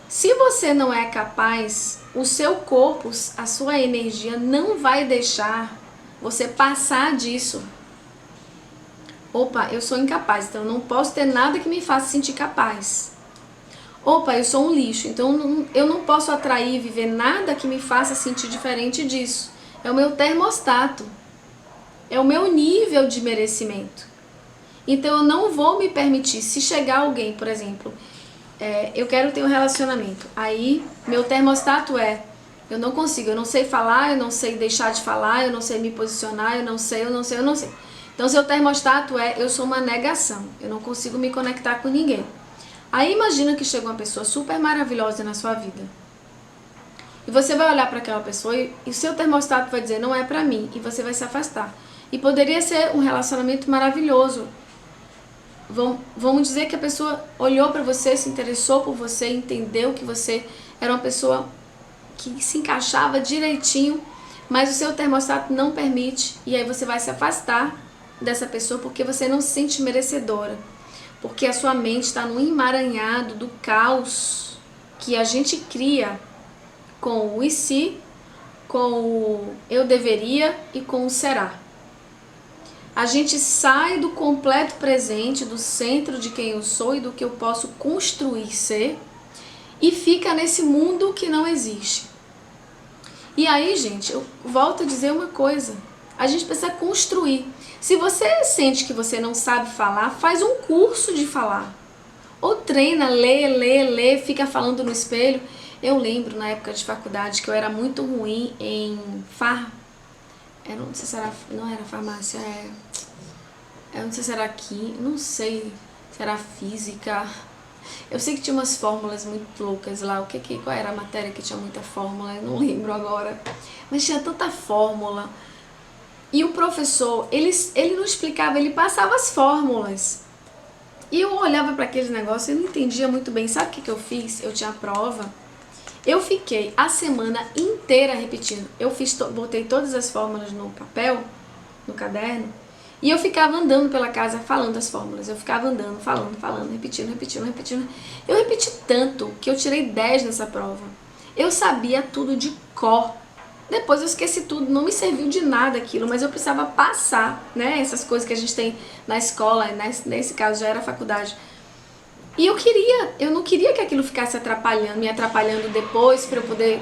Se você não é capaz, o seu corpo, a sua energia não vai deixar você passar disso. Opa, eu sou incapaz, então eu não posso ter nada que me faça sentir capaz. Opa, eu sou um lixo, então eu não posso atrair e viver nada que me faça sentir diferente disso. É o meu termostato. É o meu nível de merecimento. Então eu não vou me permitir, se chegar alguém, por exemplo, eu quero ter um relacionamento, aí meu termostato eu não consigo, eu não sei falar, eu não sei deixar de falar, eu não sei me posicionar, eu não sei. Então seu termostato eu sou uma negação, eu não consigo me conectar com ninguém. Aí imagina que chega uma pessoa super maravilhosa na sua vida. E você vai olhar para aquela pessoa e o seu termostato vai dizer, não é para mim, e você vai se afastar. E poderia ser um relacionamento maravilhoso. Vamos dizer que a pessoa olhou para você, se interessou por você, entendeu que você era uma pessoa que se encaixava direitinho, mas o seu termostato não permite, e aí você vai se afastar dessa pessoa porque você não se sente merecedora. Porque a sua mente está no emaranhado do caos que a gente cria com o e se, com o eu deveria e com o será. A gente sai do completo presente, do centro de quem eu sou e do que eu posso construir ser, e fica nesse mundo que não existe. E aí, gente, eu volto a dizer uma coisa. A gente precisa construir. Se você sente que você não sabe falar, faz um curso de falar. Ou treina, lê, fica falando no espelho. Eu lembro na época de faculdade que eu era muito ruim em não sei se era, não era farmácia, eu não sei se era aqui, não sei se era física. Eu sei que tinha umas fórmulas muito loucas lá. Qual era a matéria que tinha muita fórmula? Eu não lembro agora. Mas tinha tanta fórmula. E o professor, ele não explicava, ele passava as fórmulas. E eu olhava para aqueles negócios e não entendia muito bem. Sabe o que eu fiz? Eu tinha prova. Eu fiquei a semana inteira repetindo. Botei todas as fórmulas no papel, no caderno. E eu ficava andando pela casa falando as fórmulas. Eu ficava andando, falando, repetindo. Eu repeti tanto que eu tirei 10 nessa prova. Eu sabia tudo de cor. Depois eu esqueci tudo, não me serviu de nada aquilo, mas eu precisava passar, né? Essas coisas que a gente tem na escola, nesse caso já era faculdade. E eu não queria que aquilo ficasse me atrapalhando depois para eu poder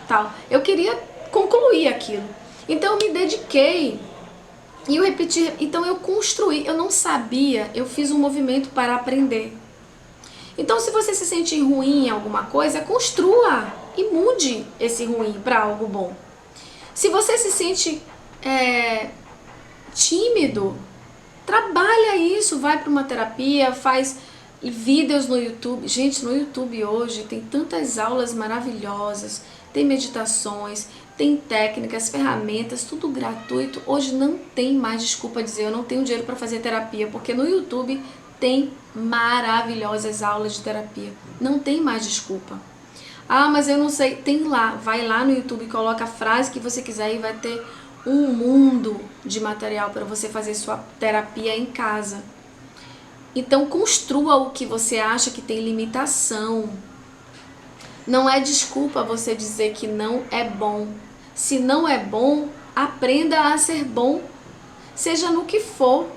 tal. Eu queria concluir aquilo. Então eu me dediquei. E eu repeti, então eu construí, eu não sabia, eu fiz um movimento para aprender. Então se você se sente ruim em alguma coisa, construa e mude esse ruim para algo bom. Se você se sente tímido, trabalha isso, vai para uma terapia, faz vídeos no YouTube. Gente, no YouTube hoje tem tantas aulas maravilhosas, tem meditações, tem técnicas, ferramentas, tudo gratuito. Hoje não tem mais desculpa dizer eu não tenho dinheiro para fazer terapia, porque no YouTube tem maravilhosas aulas de terapia. Não tem mais desculpa. Ah, mas eu não sei. Tem lá, vai lá no YouTube, coloca a frase que você quiser e vai ter um mundo de material para você fazer sua terapia em casa. Então construa o que você acha que tem limitação. Não é desculpa você dizer que não é bom. Se não é bom, aprenda a ser bom, seja no que for.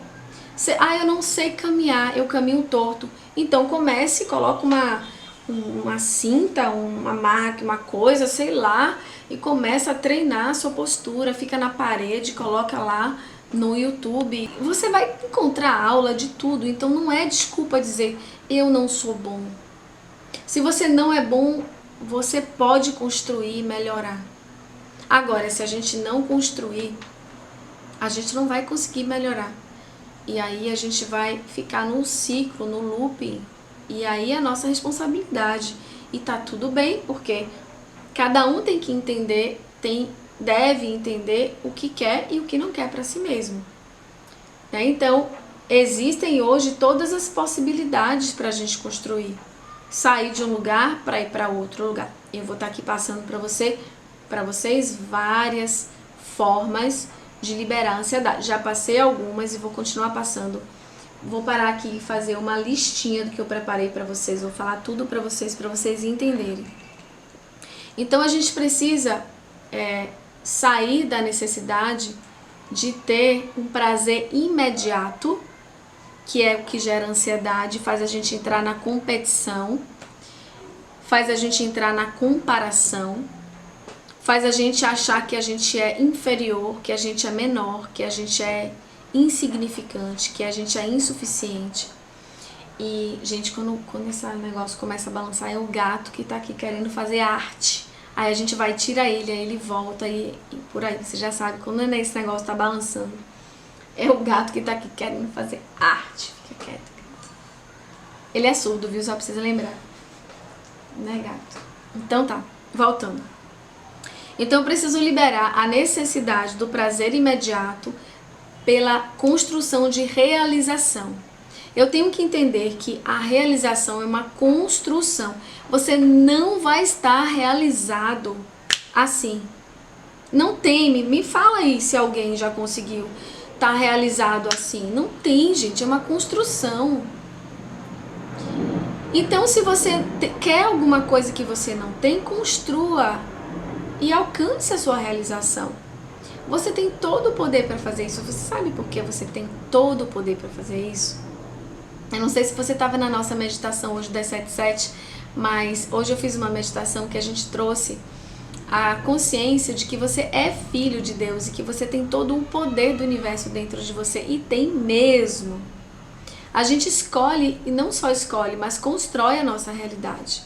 Eu não sei caminhar, eu caminho torto. Então comece, coloca uma cinta, uma marca, uma coisa, sei lá, e começa a treinar a sua postura, fica na parede, coloca lá no YouTube. Você vai encontrar aula de tudo, então não é desculpa dizer eu não sou bom. Se você não é bom, você pode construir e melhorar. Agora, se a gente não construir, a gente não vai conseguir melhorar. E aí a gente vai ficar num ciclo, no looping. E aí é a nossa responsabilidade. E tá tudo bem, porque cada um tem que entender, deve entender o que quer e o que não quer para si mesmo. Então, existem hoje todas as possibilidades para a gente construir. Sair de um lugar para ir para outro lugar. Eu vou estar aqui passando para vocês várias formas de liberar a ansiedade. Já passei algumas e vou continuar passando. Vou parar aqui e fazer uma listinha do que eu preparei para vocês. Vou falar tudo para vocês entenderem. Então a gente precisa sair da necessidade de ter um prazer imediato, que é o que gera ansiedade, faz a gente entrar na competição, faz a gente entrar na comparação, faz a gente achar que a gente é inferior, que a gente é menor, que a gente é insignificante, que a gente é insuficiente. E, gente, quando esse negócio começa a balançar, é o gato que tá aqui querendo fazer arte. Aí a gente vai, tira ele, aí ele volta e por aí. Você já sabe, quando esse negócio tá balançando, é o gato que tá aqui querendo fazer arte. Fica quieto. Ele é surdo, viu? Só precisa lembrar. Né, gato? Então tá, voltando. Então eu preciso liberar a necessidade do prazer imediato pela construção de realização. Eu tenho que entender que a realização é uma construção. Você não vai estar realizado assim. Não tem, me fala aí se alguém já conseguiu estar realizado assim. Não tem, gente, é uma construção. Então, se você quer alguma coisa que você não tem, construa. e alcance a sua realização. Você tem todo o poder para fazer isso. Você sabe por que você tem todo o poder para fazer isso? Eu não sei se você estava na nossa meditação hoje das 7:7, mas hoje eu fiz uma meditação que a gente trouxe a consciência de que você é filho de Deus e que você tem todo o poder do universo dentro de você, e tem mesmo. A gente escolhe, e não só escolhe, mas constrói a nossa realidade.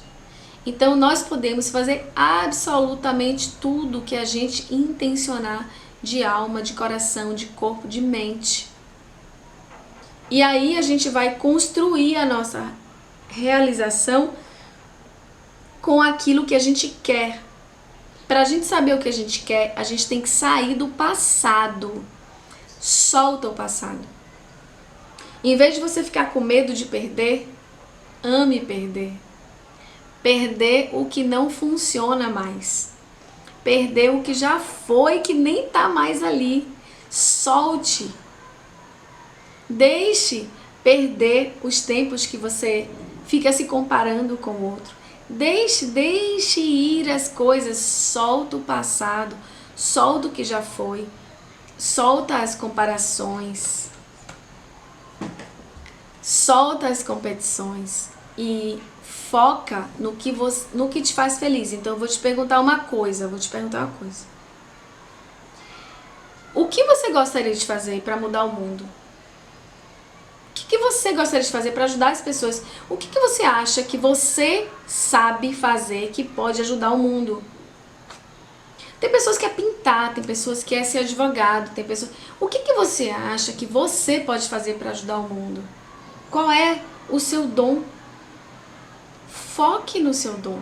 Então nós podemos fazer absolutamente tudo que a gente intencionar, de alma, de coração, de corpo, de mente. E aí a gente vai construir a nossa realização com aquilo que a gente quer. Para a gente saber o que a gente quer, a gente tem que sair do passado. Solta o passado. Em vez de você ficar com medo de perder, ame perder. Perder o que não funciona mais. Perder o que já foi, que nem tá mais ali. Solte. Deixe perder os tempos que você fica se comparando com o outro. Deixe ir as coisas. Solta o passado. Solta o que já foi. Solta as comparações. Solta as competições. E foca no que te faz feliz. Então eu vou te perguntar uma coisa. O que você gostaria de fazer para mudar o mundo? O que você gostaria de fazer para ajudar as pessoas? O que você acha que você sabe fazer que pode ajudar o mundo? Tem pessoas que querem pintar, tem pessoas que querem ser advogado, tem pessoas... O que você acha que você pode fazer para ajudar o mundo? Qual é o seu dom? Foque no seu dom.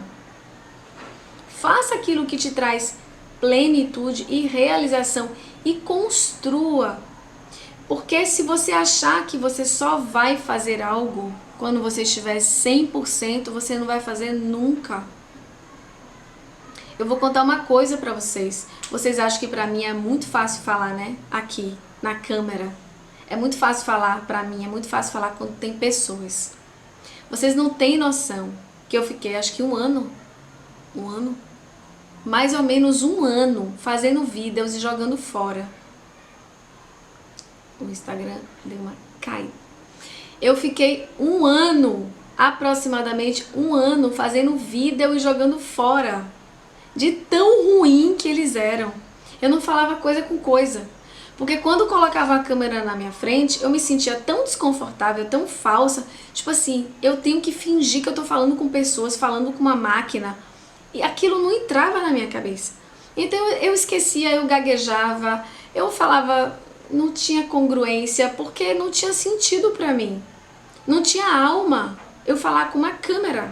Faça aquilo que te traz plenitude e realização e construa. Porque se você achar que você só vai fazer algo quando você estiver 100%, você não vai fazer nunca. Eu vou contar uma coisa pra vocês. Vocês acham que pra mim é muito fácil falar, né? Aqui, na câmera. É muito fácil falar pra mim, é muito fácil falar quando tem pessoas. Vocês não têm noção que eu fiquei, acho que um ano, mais ou menos um ano, fazendo vídeos e jogando fora. O Instagram deu uma caída. Eu fiquei um ano, aproximadamente um ano, fazendo vídeo e jogando fora. De tão ruim que eles eram. Eu não falava coisa com coisa. Porque quando colocava a câmera na minha frente, eu me sentia tão desconfortável, tão falsa. Tipo assim, eu tenho que fingir que eu tô falando com pessoas, falando com uma máquina. E aquilo não entrava na minha cabeça. Então eu esquecia, eu gaguejava, eu falava, não tinha congruência, porque não tinha sentido pra mim. Não tinha alma eu falar com uma câmera.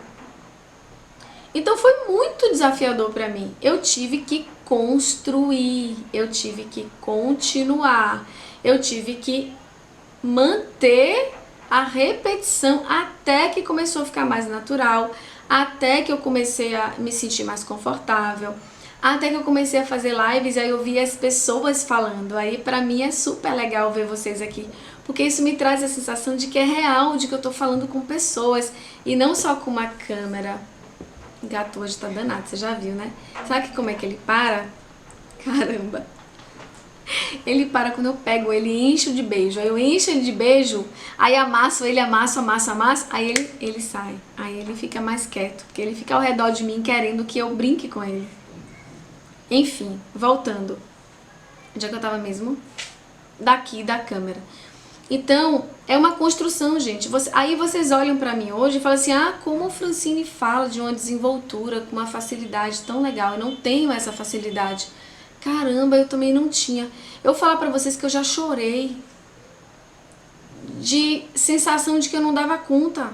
Então foi muito desafiador pra mim. Eu tive que construir, eu tive que continuar, eu tive que manter a repetição até que começou a ficar mais natural, até que eu comecei a me sentir mais confortável, até que eu comecei a fazer lives, aí eu vi as pessoas falando. Aí pra mim é super legal ver vocês aqui, porque isso me traz a sensação de que é real, de que eu tô falando com pessoas e não só com uma câmera. O gato hoje tá danado, você já viu, né? Sabe como é que ele para? Caramba! Ele para quando eu pego ele e encho de beijo. Aí eu encho ele de beijo, aí amasso ele, amasso, aí ele sai. Aí ele fica mais quieto, porque ele fica ao redor de mim querendo que eu brinque com ele. Enfim, voltando. Onde é que eu tava mesmo? Daqui, da câmera. Então, é uma construção, gente. Aí vocês olham pra mim hoje e falam assim, como o Francine fala de uma desenvoltura com uma facilidade tão legal. Eu não tenho essa facilidade. Caramba, eu também não tinha. Eu vou falar pra vocês que eu já chorei de sensação de que eu não dava conta.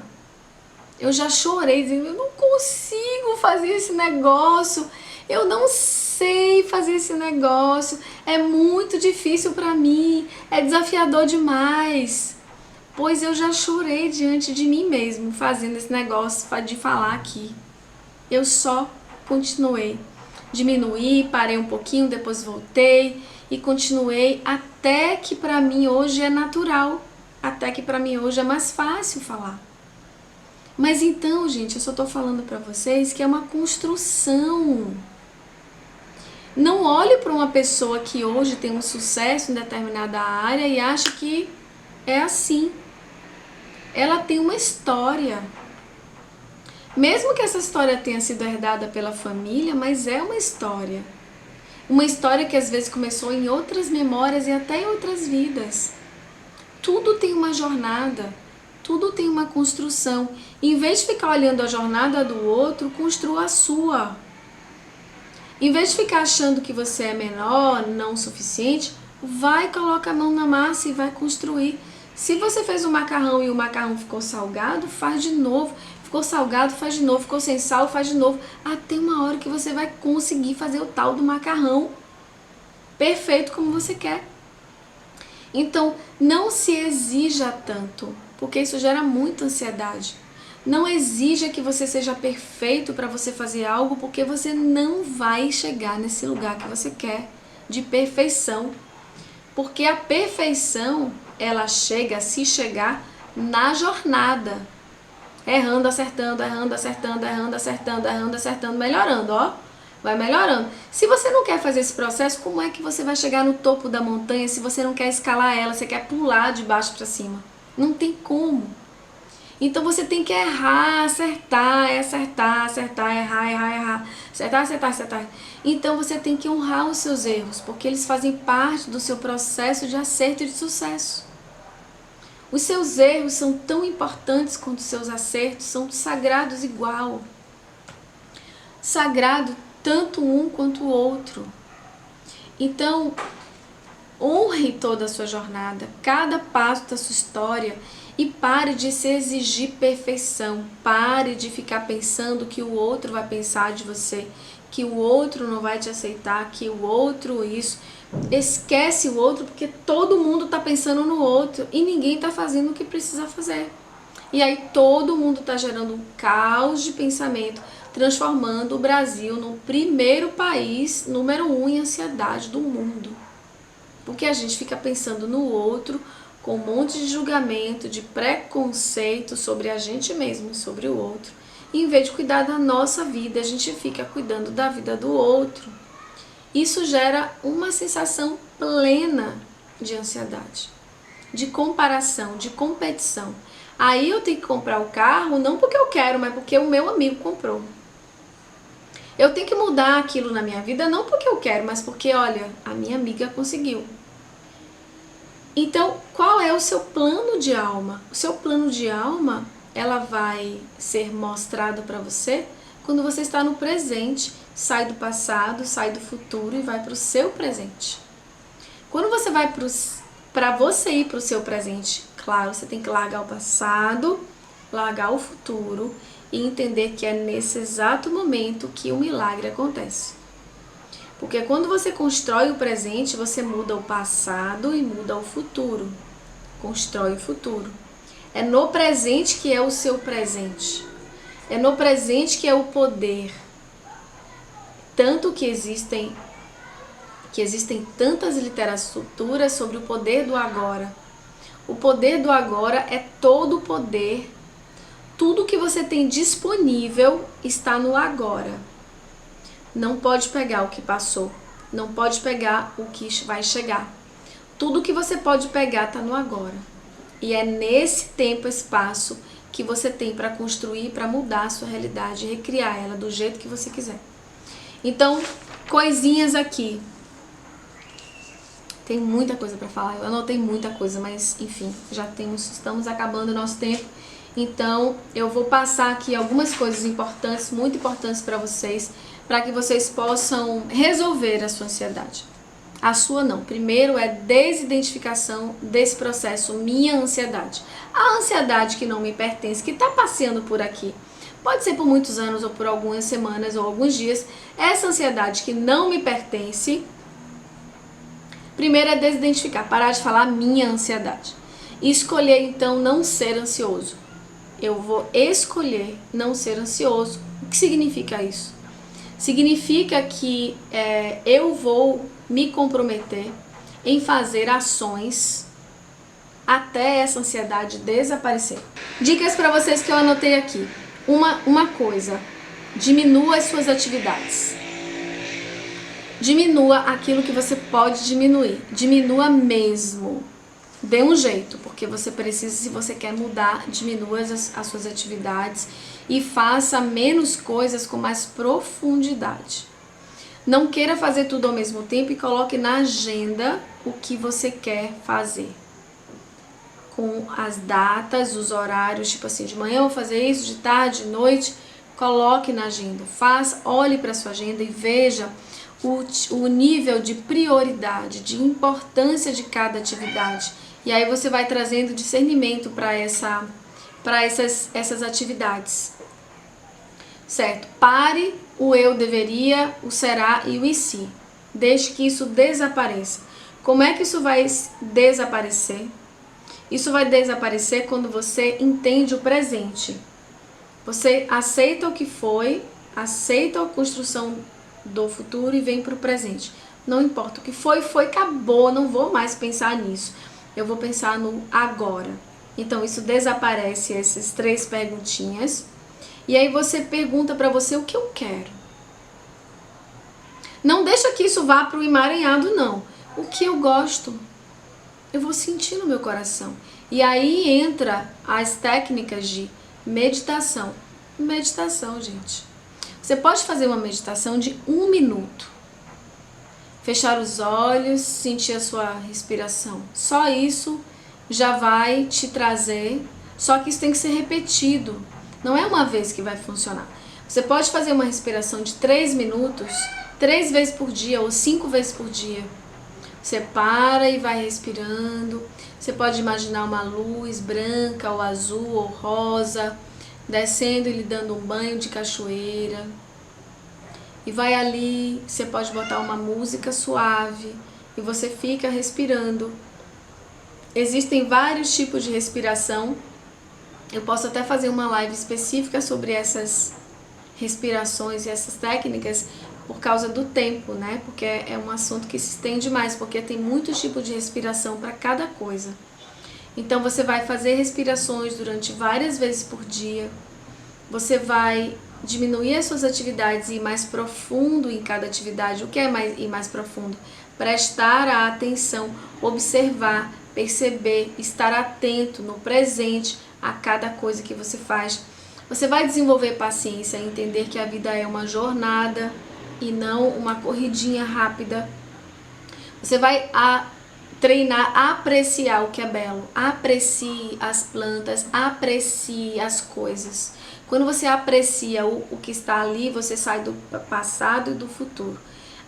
Eu já chorei, dizendo, eu não consigo fazer esse negócio. Eu não sei fazer esse negócio, é muito difícil pra mim, é desafiador demais. Pois eu já chorei diante de mim mesmo, fazendo esse negócio de falar aqui. Eu só continuei. Diminuí, parei um pouquinho, depois voltei e continuei até que pra mim hoje é natural, até que pra mim hoje é mais fácil falar. Mas então, gente, eu só tô falando pra vocês que é uma construção. Não olhe para uma pessoa que hoje tem um sucesso em determinada área e ache que é assim. Ela tem uma história. Mesmo que essa história tenha sido herdada pela família, mas é uma história. Uma história que às vezes começou em outras memórias e até em outras vidas. Tudo tem uma jornada, tudo tem uma construção. Em vez de ficar olhando a jornada do outro, construa a sua. Em vez de ficar achando que você é menor, não o suficiente, vai, coloca a mão na massa e vai construir. Se você fez um macarrão e o macarrão ficou salgado, faz de novo. Ficou salgado, faz de novo. Ficou sem sal, faz de novo. Até uma hora que você vai conseguir fazer o tal do macarrão perfeito como você quer. Então, não se exija tanto, porque isso gera muita ansiedade. Não exija que você seja perfeito para você fazer algo, porque você não vai chegar nesse lugar que você quer, de perfeição. Porque a perfeição, ela chega, se chegar, na jornada. Errando, acertando, errando, acertando, errando, acertando, errando, acertando, melhorando, ó. Vai melhorando. Se você não quer fazer esse processo, como é que você vai chegar no topo da montanha se você não quer escalar ela, você quer pular de baixo para cima? Não tem como. Então você tem que errar, acertar, errar, errar. Acertar. Então você tem que honrar os seus erros, porque eles fazem parte do seu processo de acerto e de sucesso. Os seus erros são tão importantes quanto os seus acertos, são sagrados igual. Sagrado tanto um quanto o outro. Então, honre toda a sua jornada, cada passo da sua história. E pare de se exigir perfeição. Pare de ficar pensando que o outro vai pensar de você, que o outro não vai te aceitar, que o outro isso. Esquece o outro, porque todo mundo está pensando no outro e ninguém está fazendo o que precisa fazer. E aí todo mundo está gerando um caos de pensamento, transformando o Brasil no primeiro país, número 1 em ansiedade do mundo. Porque a gente fica pensando no outro, com um monte de julgamento, de preconceito sobre a gente mesmo, sobre o outro. E em vez de cuidar da nossa vida, a gente fica cuidando da vida do outro. Isso gera uma sensação plena de ansiedade, de comparação, de competição. Aí eu tenho que comprar o carro, não porque eu quero, mas porque o meu amigo comprou. Eu tenho que mudar aquilo na minha vida, não porque eu quero, mas porque, olha, a minha amiga conseguiu. Então, qual é o seu plano de alma? O seu plano de alma, ela vai ser mostrado para você quando você está no presente, sai do passado, sai do futuro e vai para o seu presente. Quando você vai para você ir para o seu presente, claro, você tem que largar o passado, largar o futuro e entender que é nesse exato momento que o milagre acontece. Porque quando você constrói o presente, você muda o passado e muda o futuro. Constrói o futuro. É no presente que é o seu presente. É no presente que é o poder. Tanto que existem tantas literaturas sobre o poder do agora. O poder do agora é todo o poder. Tudo que você tem disponível está no agora. Não pode pegar o que passou, não pode pegar o que vai chegar. Tudo que você pode pegar está no agora. E é nesse tempo e espaço que você tem para construir, para mudar a sua realidade e recriar ela do jeito que você quiser. Então, coisinhas aqui. Tem muita coisa para falar, eu anotei muita coisa, mas enfim, estamos acabando o nosso tempo. Então, eu vou passar aqui algumas coisas importantes, muito importantes para vocês, para que vocês possam resolver a sua ansiedade. A sua não. Primeiro é desidentificação desse processo, minha ansiedade. A ansiedade que não me pertence, que está passeando por aqui. Pode ser por muitos anos ou por algumas semanas ou alguns dias. Essa ansiedade que não me pertence, primeiro é desidentificar, parar de falar minha ansiedade. E escolher então não ser ansioso. Eu vou escolher não ser ansioso. O que significa isso? Significa que eu vou me comprometer em fazer ações até essa ansiedade desaparecer. Dicas para vocês que eu anotei aqui. Uma coisa, diminua as suas atividades. Diminua aquilo que você pode diminuir. Diminua mesmo. Dê um jeito, porque você precisa, se você quer mudar, diminua as suas atividades e faça menos coisas com mais profundidade. Não queira fazer tudo ao mesmo tempo e coloque na agenda o que você quer fazer. Com as datas, os horários, tipo assim, de manhã eu vou fazer isso, de tarde, de noite, coloque na agenda. Olhe para sua agenda e veja o nível de prioridade, de importância de cada atividade. E aí você vai trazendo discernimento para essas atividades. Certo? Pare o eu deveria, o será e o e se. Deixe que isso desapareça. Como é que isso vai desaparecer? Isso vai desaparecer quando você entende o presente. Você aceita o que foi, aceita a construção do futuro e vem para o presente. Não importa o que foi, acabou, não vou mais pensar nisso. Eu vou pensar no agora. Então isso desaparece, essas 3 perguntinhas. E aí você pergunta para você o que eu quero. Não deixa que isso vá para o emaranhado, não. O que eu gosto, eu vou sentir no meu coração. E aí entra as técnicas de meditação. Meditação, gente. Você pode fazer uma meditação de 1 minuto. Fechar os olhos, sentir a sua respiração. Só isso já vai te trazer. Só que isso tem que ser repetido. Não é uma vez que vai funcionar. Você pode fazer uma respiração de 3 minutos, 3 vezes por dia ou 5 vezes por dia. Você para e vai respirando. Você pode imaginar uma luz branca ou azul ou rosa, descendo e lhe dando um banho de cachoeira. E vai ali, você pode botar uma música suave e você fica respirando. Existem vários tipos de respiração. Eu posso até fazer uma live específica sobre essas respirações e essas técnicas por causa do tempo, né? Porque é um assunto que se estende mais, porque tem muitos tipos de respiração para cada coisa. Então você vai fazer respirações durante várias vezes por dia. Você vai diminuir as suas atividades e ir mais profundo em cada atividade. O que é ir mais profundo? Prestar a atenção, observar, perceber, estar atento no presente a cada coisa que você faz. Você vai desenvolver paciência, entender que a vida é uma jornada e não uma corridinha rápida. Você vai treinar a apreciar o que é belo. Aprecie as plantas, aprecie as coisas. Quando você aprecia o que está ali, você sai do passado e do futuro.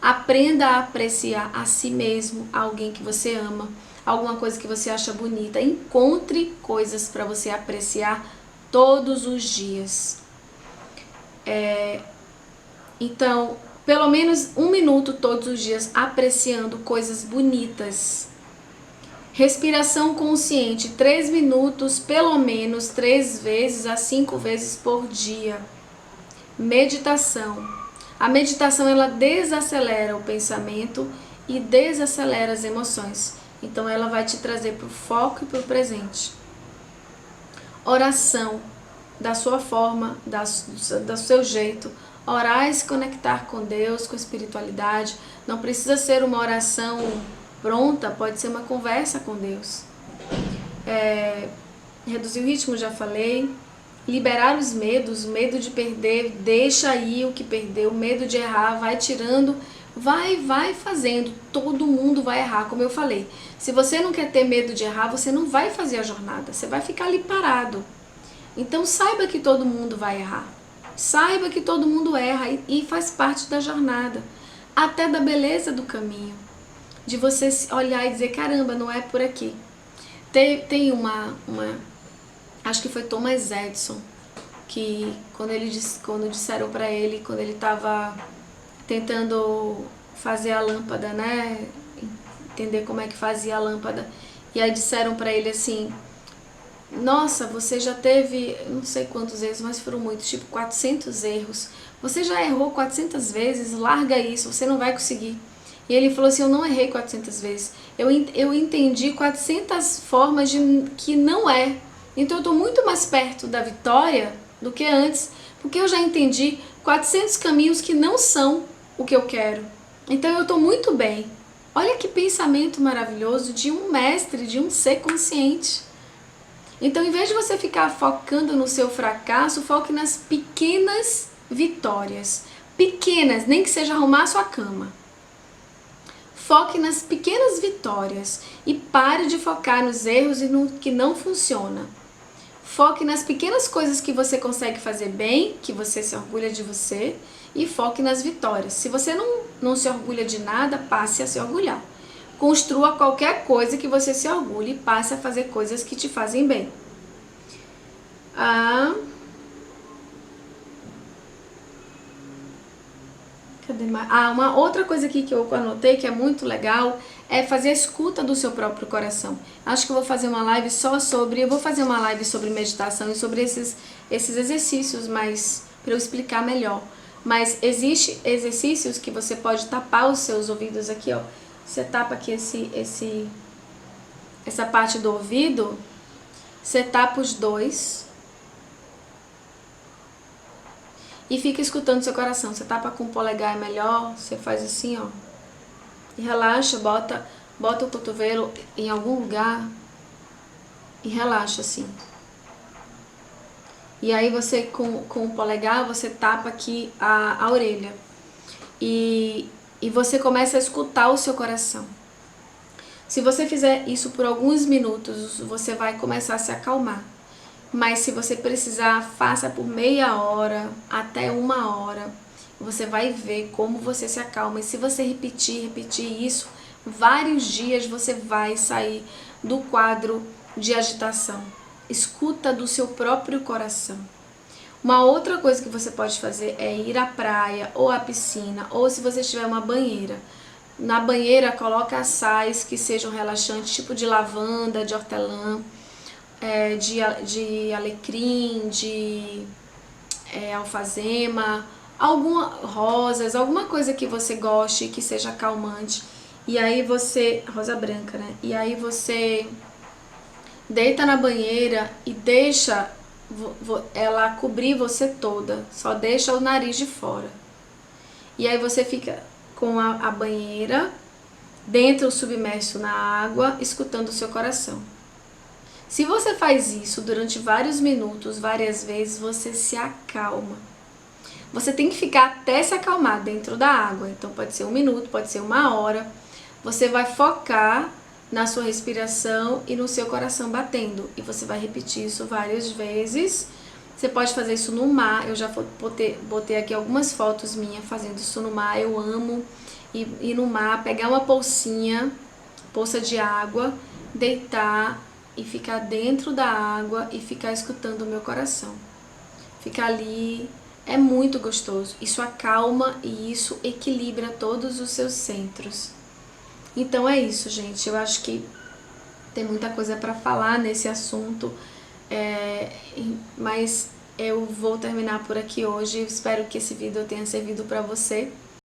Aprenda a apreciar a si mesmo, alguém que você ama, alguma coisa que você acha bonita. Encontre coisas para você apreciar todos os dias. Então, pelo menos 1 minuto todos os dias apreciando coisas bonitas. Respiração consciente, 3 minutos, pelo menos 3 vezes a 5 vezes por dia. Meditação. A meditação, ela desacelera o pensamento e desacelera as emoções. Então, ela vai te trazer para o foco e para o presente. Oração, da sua forma, do seu jeito. Orar e se conectar com Deus, com a espiritualidade. Não precisa ser uma oração pronta, pode ser uma conversa com Deus. Reduzir o ritmo, já falei. Liberar os medos, o medo de perder, deixa aí o que perdeu, o medo de errar, vai tirando, vai fazendo. Todo mundo vai errar, como eu falei. Se você não quer ter medo de errar, você não vai fazer a jornada, você vai ficar ali parado. Então saiba que todo mundo vai errar. Saiba que todo mundo erra e faz parte da jornada, até da beleza do caminho. De você olhar e dizer, caramba, não é por aqui. Tem uma acho que foi Thomas Edison, que quando disseram para ele, quando ele estava tentando fazer a lâmpada, né, entender como é que fazia a lâmpada, e aí disseram para ele assim, nossa, você já teve, não sei quantos erros, mas foram muitos, tipo 400 erros, você já errou 400 vezes, larga isso, você não vai conseguir. E ele falou assim, eu não errei 400 vezes, eu entendi 400 formas que não é. Então eu estou muito mais perto da vitória do que antes, porque eu já entendi 400 caminhos que não são o que eu quero. Então eu estou muito bem. Olha que pensamento maravilhoso de um mestre, de um ser consciente. Então, em vez de você ficar focando no seu fracasso, foque nas pequenas vitórias. Pequenas, nem que seja arrumar a sua cama. Foque nas pequenas vitórias e pare de focar nos erros e no que não funciona. Foque nas pequenas coisas que você consegue fazer bem, que você se orgulha de você, e foque nas vitórias. Se você não se orgulha de nada, passe a se orgulhar. Construa qualquer coisa que você se orgulhe e passe a fazer coisas que te fazem bem. Cadê mais? Uma outra coisa aqui que eu anotei que é muito legal é fazer a escuta do seu próprio coração. Acho que eu vou fazer uma live só sobre... Eu vou fazer uma live sobre meditação e sobre esses exercícios, mas para eu explicar melhor. Mas existe exercícios que você pode tapar os seus ouvidos aqui, ó. Você tapa aqui essa parte do ouvido, você tapa os dois e fica escutando seu coração. Você tapa com o polegar é melhor, você faz assim, ó. E relaxa, bota o cotovelo em algum lugar e relaxa assim. E aí você, com o polegar, você tapa aqui a orelha. E você começa a escutar o seu coração. Se você fizer isso por alguns minutos, você vai começar a se acalmar. Mas se você precisar, faça por meia hora, até 1 hora. Você vai ver como você se acalma. E se você repetir isso, vários dias você vai sair do quadro de agitação. Escuta do seu próprio coração. Uma outra coisa que você pode fazer é ir à praia ou à piscina, ou se você tiver uma banheira. Na banheira, coloca sais que sejam relaxantes, tipo de lavanda, de hortelã, de alecrim, de alfazema, rosas, alguma coisa que você goste, que seja calmante. E aí você... rosa branca, né? E aí você deita na banheira e deixa ela cobrir você toda. Só deixa o nariz de fora. E aí você fica com a banheira dentro, submerso na água, escutando o seu coração. Se você faz isso durante vários minutos, várias vezes, você se acalma. Você tem que ficar até se acalmar dentro da água. Então pode ser 1 minuto, pode ser 1 hora. Você vai focar na sua respiração e no seu coração batendo. E você vai repetir isso várias vezes. Você pode fazer isso no mar. Eu já botei aqui algumas fotos minhas fazendo isso no mar. Eu amo ir no mar, pegar uma poça de água, deitar e ficar dentro da água e ficar escutando o meu coração. Ficar ali é muito gostoso. Isso acalma e isso equilibra todos os seus centros. Então é isso, gente. Eu acho que tem muita coisa para falar nesse assunto. Mas eu vou terminar por aqui hoje. Eu espero que esse vídeo tenha servido para você.